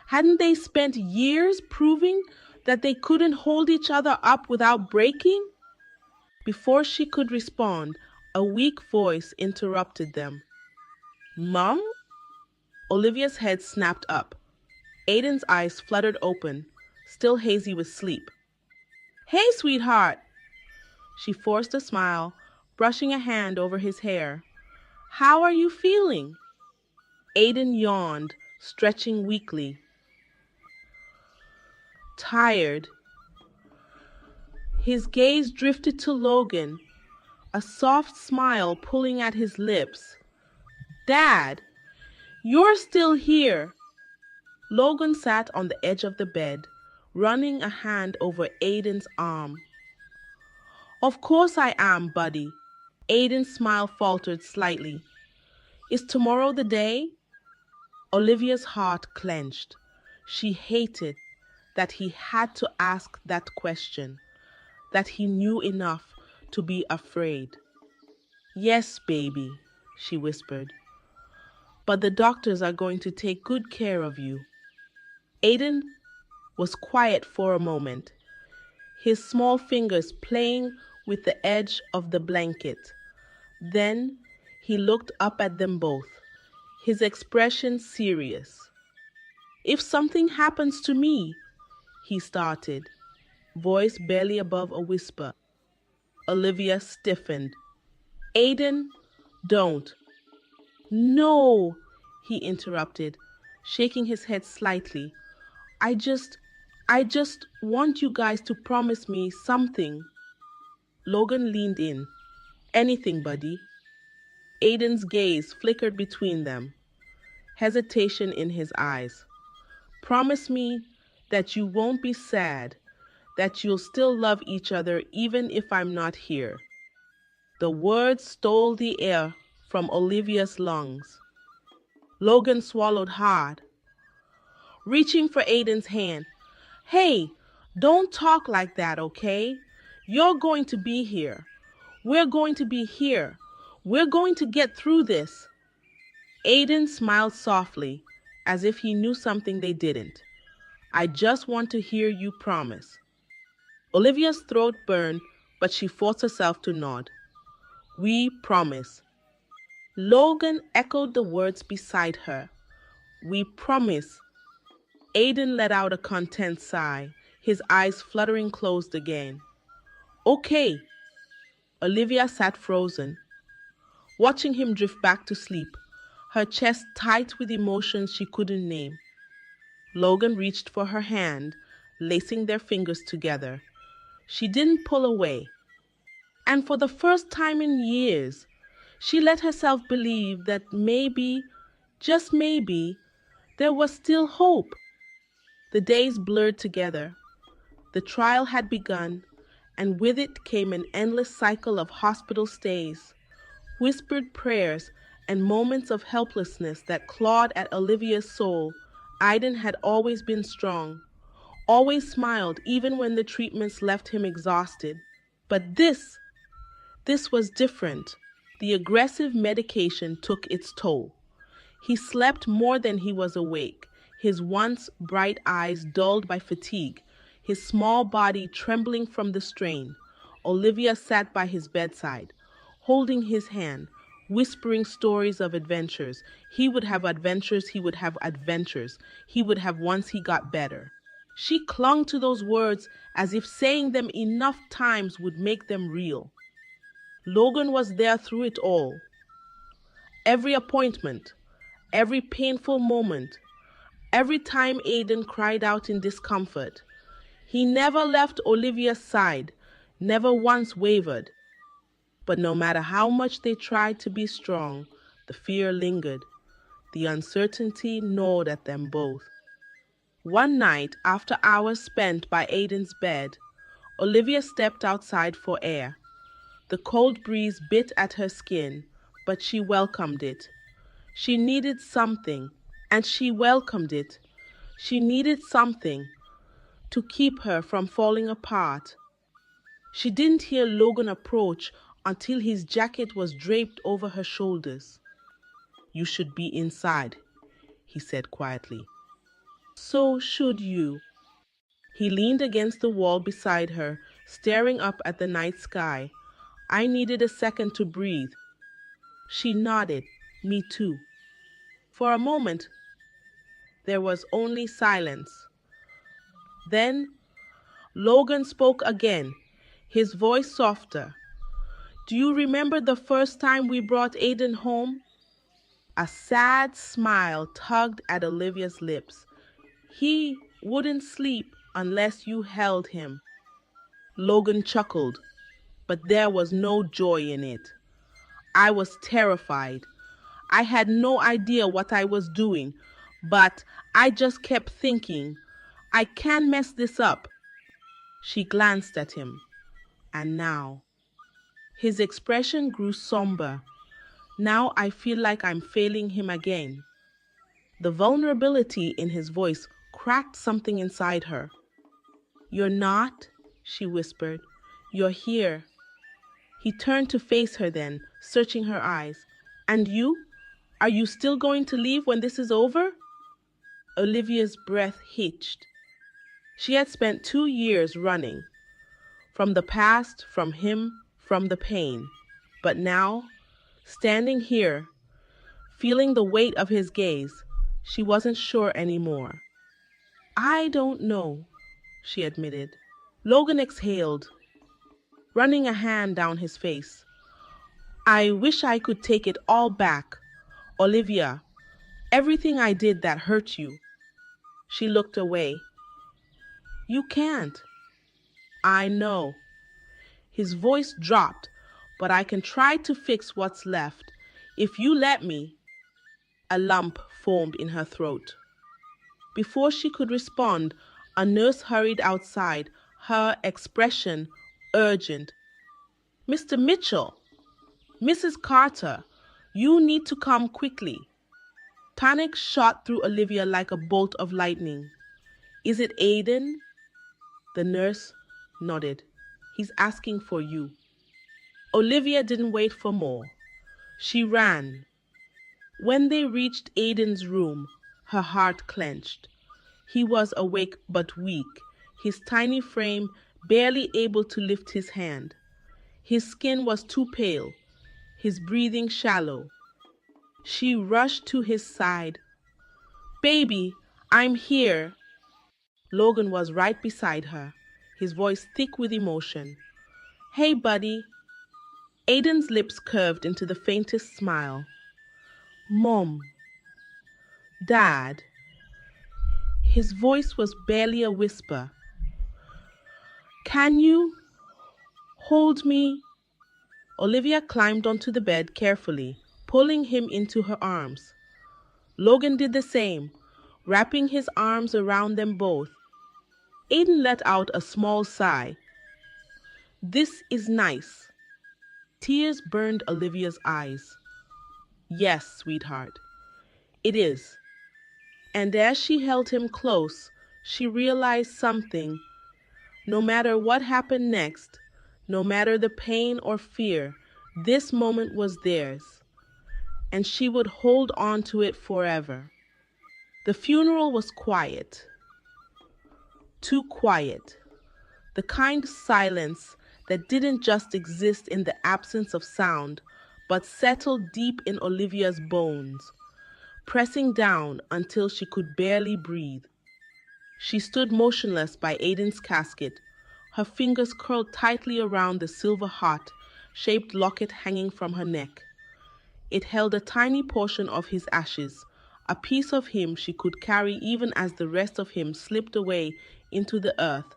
Hadn't they spent years proving that they couldn't hold each other up without breaking? Before she could respond, a weak voice interrupted them. "Mom?" Olivia's head snapped up. Aiden's eyes fluttered open, still hazy with sleep. "Hey, sweetheart!" She forced a smile, brushing a hand over his hair. "How are you feeling?" Aiden yawned, stretching weakly. "Tired." His gaze drifted to Logan, a soft smile pulling at his lips. "Dad, you're still here." Logan sat on the edge of the bed, running a hand over Aiden's arm. "Of course I am, buddy." Aiden's smile faltered slightly. "Is tomorrow the day?" Olivia's heart clenched. She hated that he had to ask that question, that he knew enough to be afraid. "Yes, baby," she whispered. "But the doctors are going to take good care of you." Aiden was quiet for a moment, his small fingers playing with the edge of the blanket. Then he looked up at them both, his expression serious. "If something happens to me," he started, voice barely above a whisper. Olivia stiffened. "Aiden, don't." "No," he interrupted, shaking his head slightly. I just want you guys to promise me something." Logan leaned in. "Anything, buddy." Aiden's gaze flickered between them, hesitation in his eyes. "Promise me that you won't be sad, that you'll still love each other even if I'm not here." The words stole the air from Olivia's lungs. Logan swallowed hard, reaching for Aiden's hand. "Hey, don't talk like that, okay? You're going to be here. We're going to be here. We're going to get through this." Aiden smiled softly, as if he knew something they didn't. "I just want to hear you promise." Olivia's throat burned, but she forced herself to nod. "We promise." Logan echoed the words beside her. "We promise." Aiden let out a content sigh, his eyes fluttering closed again. "Okay." Olivia sat frozen. watching him drift back to sleep, her chest tight with emotions she couldn't name. Logan reached for her hand, lacing their fingers together. She didn't pull away. And for the first time in years, she let herself believe that maybe, just maybe, there was still hope. The days blurred together. The trial had begun, and with it came an endless cycle of hospital stays, whispered prayers, and moments of helplessness that clawed at Olivia's soul. Aiden had always been strong, always smiled even when the treatments left him exhausted. But this was different. The aggressive medication took its toll. He slept more than he was awake, his once bright eyes dulled by fatigue, his small body trembling from the strain. Olivia sat by his bedside, holding his hand, whispering stories of adventures. He would have adventures, he would have adventures, he would have once he got better. She clung to those words as if saying them enough times would make them real. Logan was there through it all. Every appointment, every painful moment, every time Aiden cried out in discomfort. He never left Olivia's side, never once wavered. But no matter how much they tried to be strong, the fear lingered. The uncertainty gnawed at them both. One night, after hours spent by Aiden's bed, Olivia stepped outside for air. The cold breeze bit at her skin, but she welcomed it. She needed something, and she welcomed it. She needed something to keep her from falling apart. She didn't hear Logan approach until his jacket was draped over her shoulders. "You should be inside," he said quietly. "So should you." He leaned against the wall beside her, staring up at the night sky. I needed a second to breathe. She nodded. Me too. For a moment, there was only silence. Then Logan spoke again, his voice softer. "Do you remember the first time we brought Aiden home?" A sad smile tugged at Olivia's lips. "He wouldn't sleep unless you held him." Logan chuckled, but there was no joy in it. I was terrified. I had no idea what I was doing, but I just kept thinking, I can't mess this up. She glanced at him. And now? His expression grew somber. Now I feel like I'm failing him again. The vulnerability in his voice cracked something inside her. "You're not," she whispered. "You're here." He turned to face her then, searching her eyes. "And you? Are you still going to leave when this is over?" Olivia's breath hitched. She had spent 2 years running. From the past, from him, from the pain. But now, standing here, feeling the weight of his gaze, she wasn't sure anymore. "I don't know," she admitted. Logan exhaled, running a hand down his face. "I wish I could take it all back. Olivia, everything I did that hurt you." She looked away. "You can't." "I know." His voice dropped, "but I can try to fix what's left. If you let me." A lump formed in her throat. Before she could respond, a nurse hurried outside, her expression urgent. "Mr. Mitchell, Mrs. Carter, you need to come quickly." Panic shot through Olivia like a bolt of lightning. "Is it Aiden?" The nurse nodded. "He's asking for you." Olivia didn't wait for more. She ran. When they reached Aiden's room, her heart clenched. He was awake but weak, his tiny frame barely able to lift his hand. His skin was too pale, his breathing shallow. She rushed to his side. "Baby, I'm here." Logan was right beside her, his voice thick with emotion. "Hey, buddy." Aiden's lips curved into the faintest smile. Mom. Dad. His voice was barely a whisper. Can you hold me? Olivia climbed onto the bed carefully, pulling him into her arms. Logan did the same, wrapping his arms around them both. Aiden let out a small sigh. This is nice. Tears burned Olivia's eyes. Yes, sweetheart, it is. And as she held him close, she realized something. No matter what happened next, no matter the pain or fear, this moment was theirs, and she would hold on to it forever. The funeral was quiet. Too quiet. The kind of silence that didn't just exist in the absence of sound, but settled deep in Olivia's bones, pressing down until she could barely breathe. She stood motionless by Aiden's casket, her fingers curled tightly around the silver heart-shaped locket hanging from her neck. It held a tiny portion of his ashes, a piece of him she could carry even as the rest of him slipped away into the earth.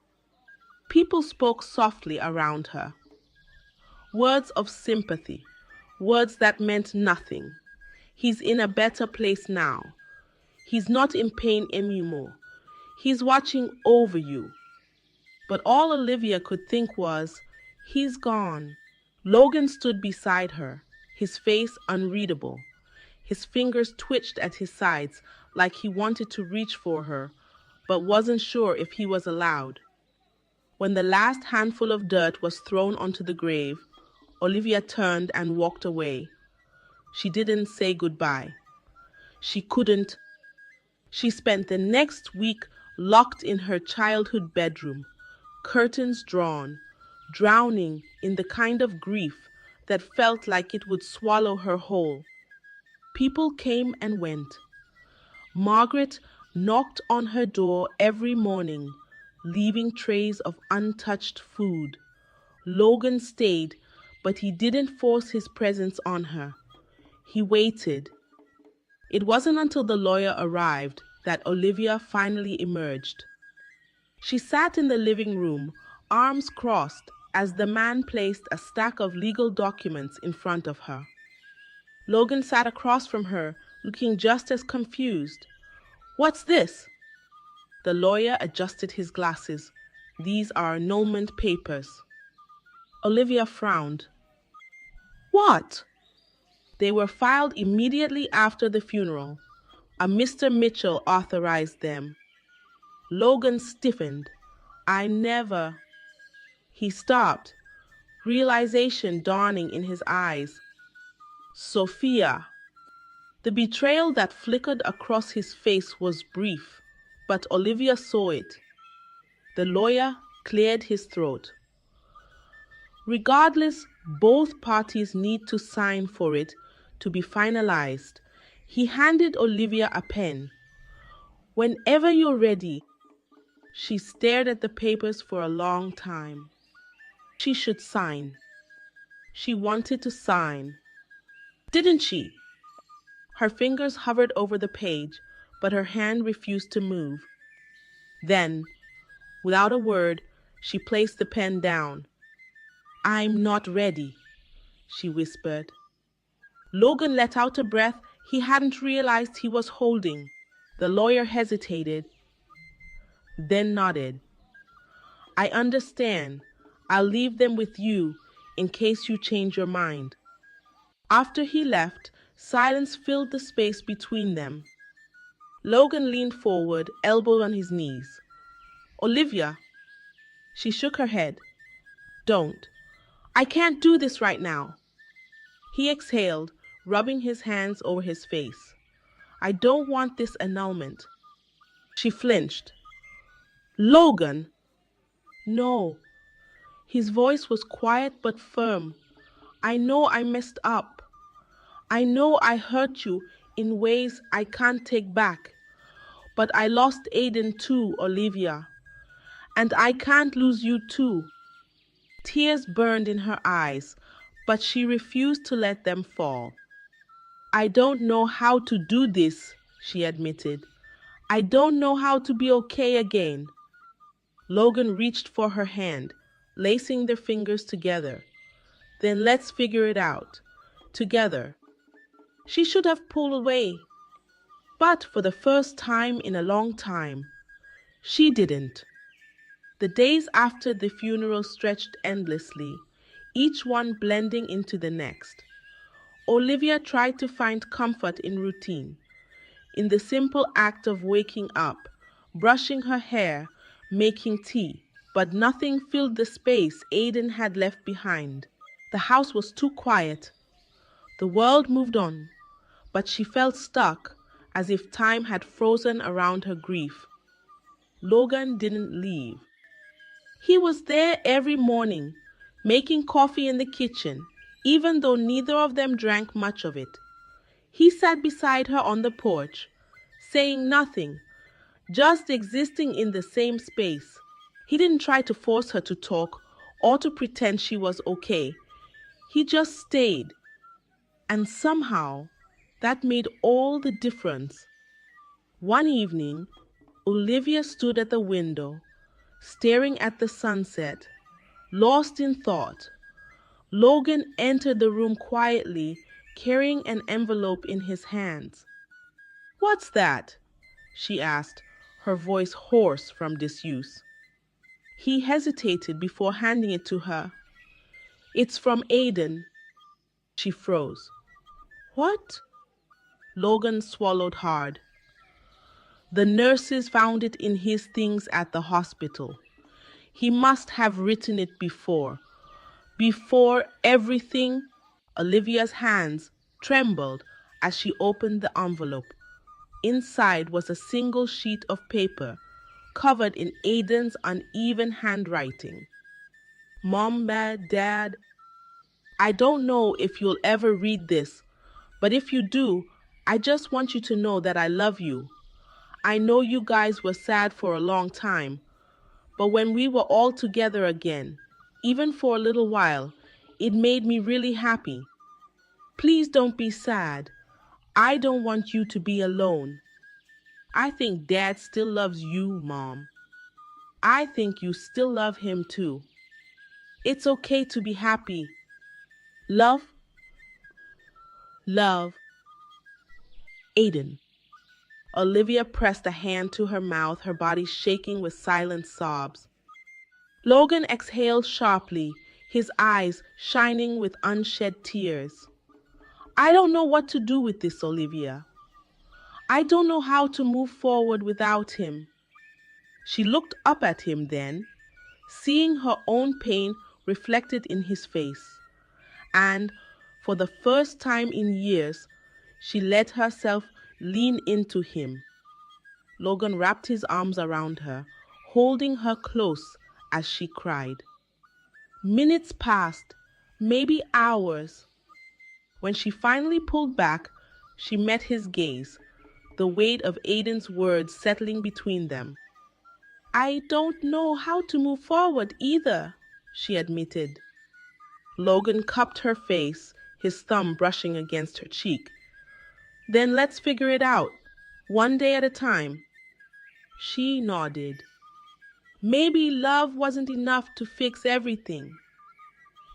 People spoke softly around her. Words of sympathy, words that meant nothing. He's in a better place now. He's not in pain anymore. He's watching over you. But all Olivia could think was, he's gone. Logan stood beside her, his face unreadable. His fingers twitched at his sides like he wanted to reach for her, but wasn't sure if he was allowed. When the last handful of dirt was thrown onto the grave, Olivia turned and walked away. She didn't say goodbye. She couldn't. She spent the next week locked in her childhood bedroom, curtains drawn, drowning in the kind of grief that felt like it would swallow her whole. People came and went. Margaret knocked on her door every morning, leaving trays of untouched food. Logan stayed, but he didn't force his presence on her. He waited. It wasn't until the lawyer arrived that Olivia finally emerged. She sat in the living room, arms crossed, as the man placed a stack of legal documents in front of her. Logan sat across from her, looking just as confused. What's this? The lawyer adjusted his glasses. These are annulment papers. Olivia frowned. What? They were filed immediately after the funeral. A Mr. Mitchell authorized them. Logan stiffened. I never... He stopped, realization dawning in his eyes. Sophia. The betrayal that flickered across his face was brief, but Olivia saw it. The lawyer cleared his throat. Regardless, both parties need to sign for it to be finalized. He handed Olivia a pen. Whenever you're ready. She stared at the papers for a long time. She should sign. She wanted to sign. Didn't she? Her fingers hovered over the page, but her hand refused to move. Then, without a word, she placed the pen down. I'm not ready, she whispered. Logan let out a breath he hadn't realized he was holding. The lawyer hesitated, then nodded. I understand. I'll leave them with you in case you change your mind. After he left, silence filled the space between them. Logan leaned forward, elbow on his knees. Olivia. She shook her head. Don't. I can't do this right now. He exhaled, rubbing his hands over his face. I don't want this annulment. She flinched. Logan! No. His voice was quiet but firm. I know I messed up. I know I hurt you in ways I can't take back. But I lost Aiden too, Olivia. And I can't lose you too. Tears burned in her eyes, but she refused to let them fall. I don't know how to do this, she admitted. I don't know how to be okay again. Logan reached for her hand, lacing their fingers together. Then let's figure it out. Together. She should have pulled away, but for the first time in a long time, she didn't. The days after the funeral stretched endlessly, each one blending into the next. Olivia tried to find comfort in routine, in the simple act of waking up, brushing her hair, making tea, but nothing filled the space Aidan had left behind. The house was too quiet. The world moved on, but she felt stuck, as if time had frozen around her grief. Logan didn't leave. He was there every morning, making coffee in the kitchen, even though neither of them drank much of it. He sat beside her on the porch, saying nothing, just existing in the same space. He didn't try to force her to talk or to pretend she was okay. He just stayed. And somehow, that made all the difference. One evening, Olivia stood at the window, staring at the sunset, lost in thought. Logan entered the room quietly, carrying an envelope in his hands. "What's that?" she asked, her voice hoarse from disuse. He hesitated before handing it to her. "It's from Aidan." She froze. "What?" Logan swallowed hard. "The nurses found it in his things at the hospital. He must have written it before. Before everything." Olivia's hands trembled as she opened the envelope. Inside was a single sheet of paper, covered in Aidan's uneven handwriting. "Mom, Dad, I don't know if you'll ever read this, but if you do, I just want you to know that I love you. I know you guys were sad for a long time, but when we were all together again, even for a little while, it made me really happy. Please don't be sad. I don't want you to be alone. I think Dad still loves you, Mom. I think you still love him too. It's okay to be happy. Love, love, Aidan." Olivia pressed a hand to her mouth, her body shaking with silent sobs. Logan exhaled sharply, his eyes shining with unshed tears. "I don't know what to do with this, Olivia. I don't know how to move forward without him." She looked up at him then, seeing her own pain reflected in his face, and for the first time in years, she let herself lean into him. Logan wrapped his arms around her, holding her close as she cried. Minutes passed, maybe hours. When she finally pulled back, she met his gaze, the weight of Aidan's words settling between them. "I don't know how to move forward either," she admitted. Logan cupped her face, his thumb brushing against her cheek. "Then let's figure it out, one day at a time." She nodded. Maybe love wasn't enough to fix everything,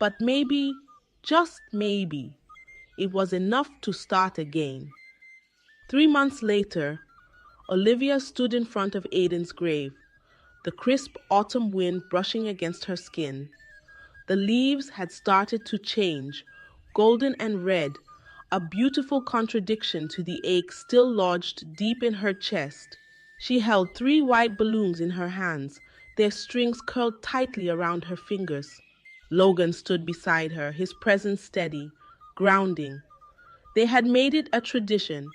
but maybe, just maybe, it was enough to start again. 3 months later, Olivia stood in front of Aidan's grave, the crisp autumn wind brushing against her skin. The leaves had started to change, golden and red, a beautiful contradiction to the ache still lodged deep in her chest. She held 3 white balloons in her hands, their strings curled tightly around her fingers. Logan stood beside her, his presence steady, grounding. They had made it a tradition,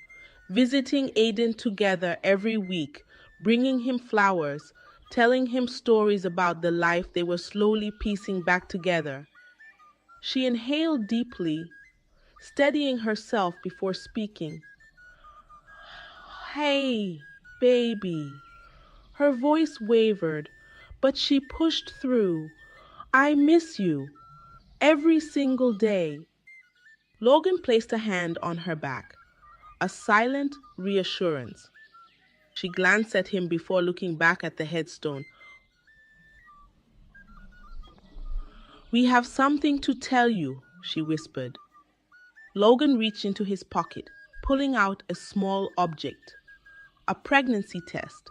visiting Aidan together every week, bringing him flowers, telling him stories about the life they were slowly piecing back together. She inhaled deeply, steadying herself before speaking. "Hey, baby." Her voice wavered, but she pushed through. "I miss you. every single day. Logan placed a hand on her back, a silent reassurance. She glanced at him before looking back at the headstone. "We have something to tell you," she whispered. Logan reached into his pocket, pulling out a small object, a pregnancy test.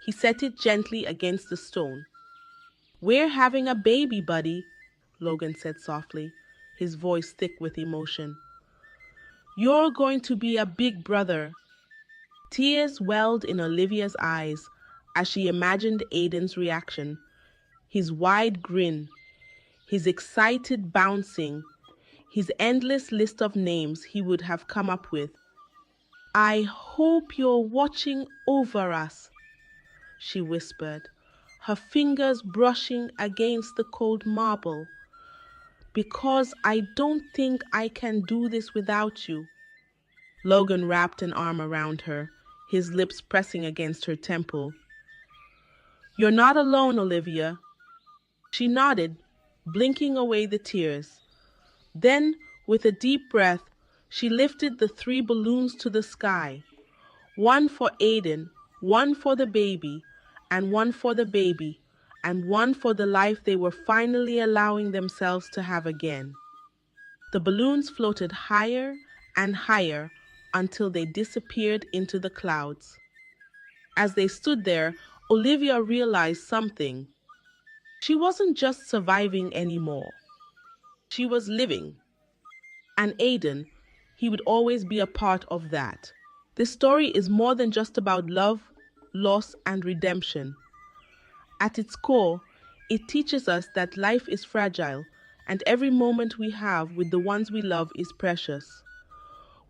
He set it gently against the stone. "We're having a baby, buddy," Logan said softly, his voice thick with emotion. "You're going to be a big brother." Tears welled in Olivia's eyes as she imagined Aiden's reaction, his wide grin, his excited bouncing, his endless list of names he would have come up with. "I hope you're watching over us," she whispered, her fingers brushing against the cold marble, "because I don't think I can do this without you." Logan wrapped an arm around her, his lips pressing against her temple. "You're not alone, Olivia." She nodded, blinking away the tears. Then, with a deep breath, she lifted the 3 balloons to the sky. One for Aiden, one for the baby, and one for the baby, and one for the life they were finally allowing themselves to have again. The balloons floated higher and higher until they disappeared into the clouds. As they stood there, Olivia realized something. She wasn't just surviving anymore. She was living. And Aiden, he would always be a part of that. This story is more than just about love, loss, and redemption. At its core, it teaches us that life is fragile and every moment we have with the ones we love is precious.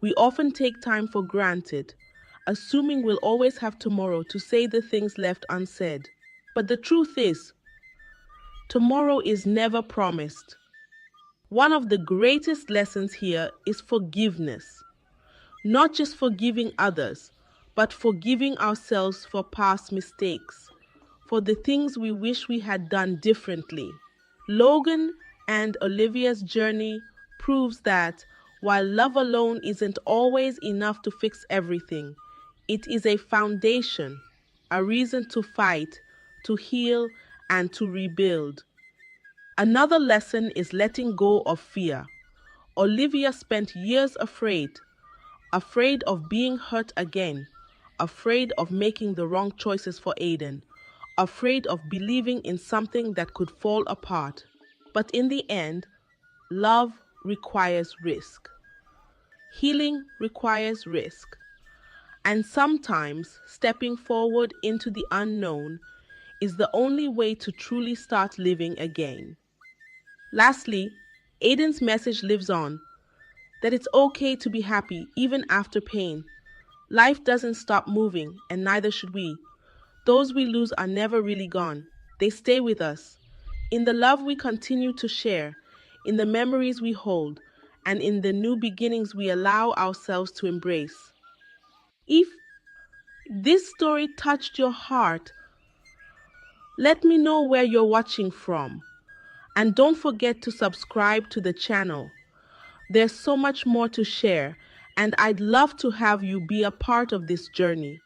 We often take time for granted, assuming we'll always have tomorrow to say the things left unsaid. But the truth is, tomorrow is never promised. One of the greatest lessons here is forgiveness. Not just forgiving others, but forgiving ourselves for past mistakes, for the things we wish we had done differently. Logan and Olivia's journey proves that while love alone isn't always enough to fix everything, it is a foundation, a reason to fight, to heal, and to rebuild. Another lesson is letting go of fear. Olivia spent years afraid of being hurt again, afraid of making the wrong choices for Aiden, afraid of believing in something that could fall apart. But in the end, love requires risk. Healing requires risk. And sometimes stepping forward into the unknown is the only way to truly start living again. Lastly, Aiden's message lives on, that it's okay to be happy even after pain. Life doesn't stop moving, and neither should we. Those we lose are never really gone. They stay with us. In the love we continue to share, in the memories we hold, and in the new beginnings we allow ourselves to embrace. If this story touched your heart, let me know where you're watching from. And don't forget to subscribe to the channel. There's so much more to share, and I'd love to have you be a part of this journey.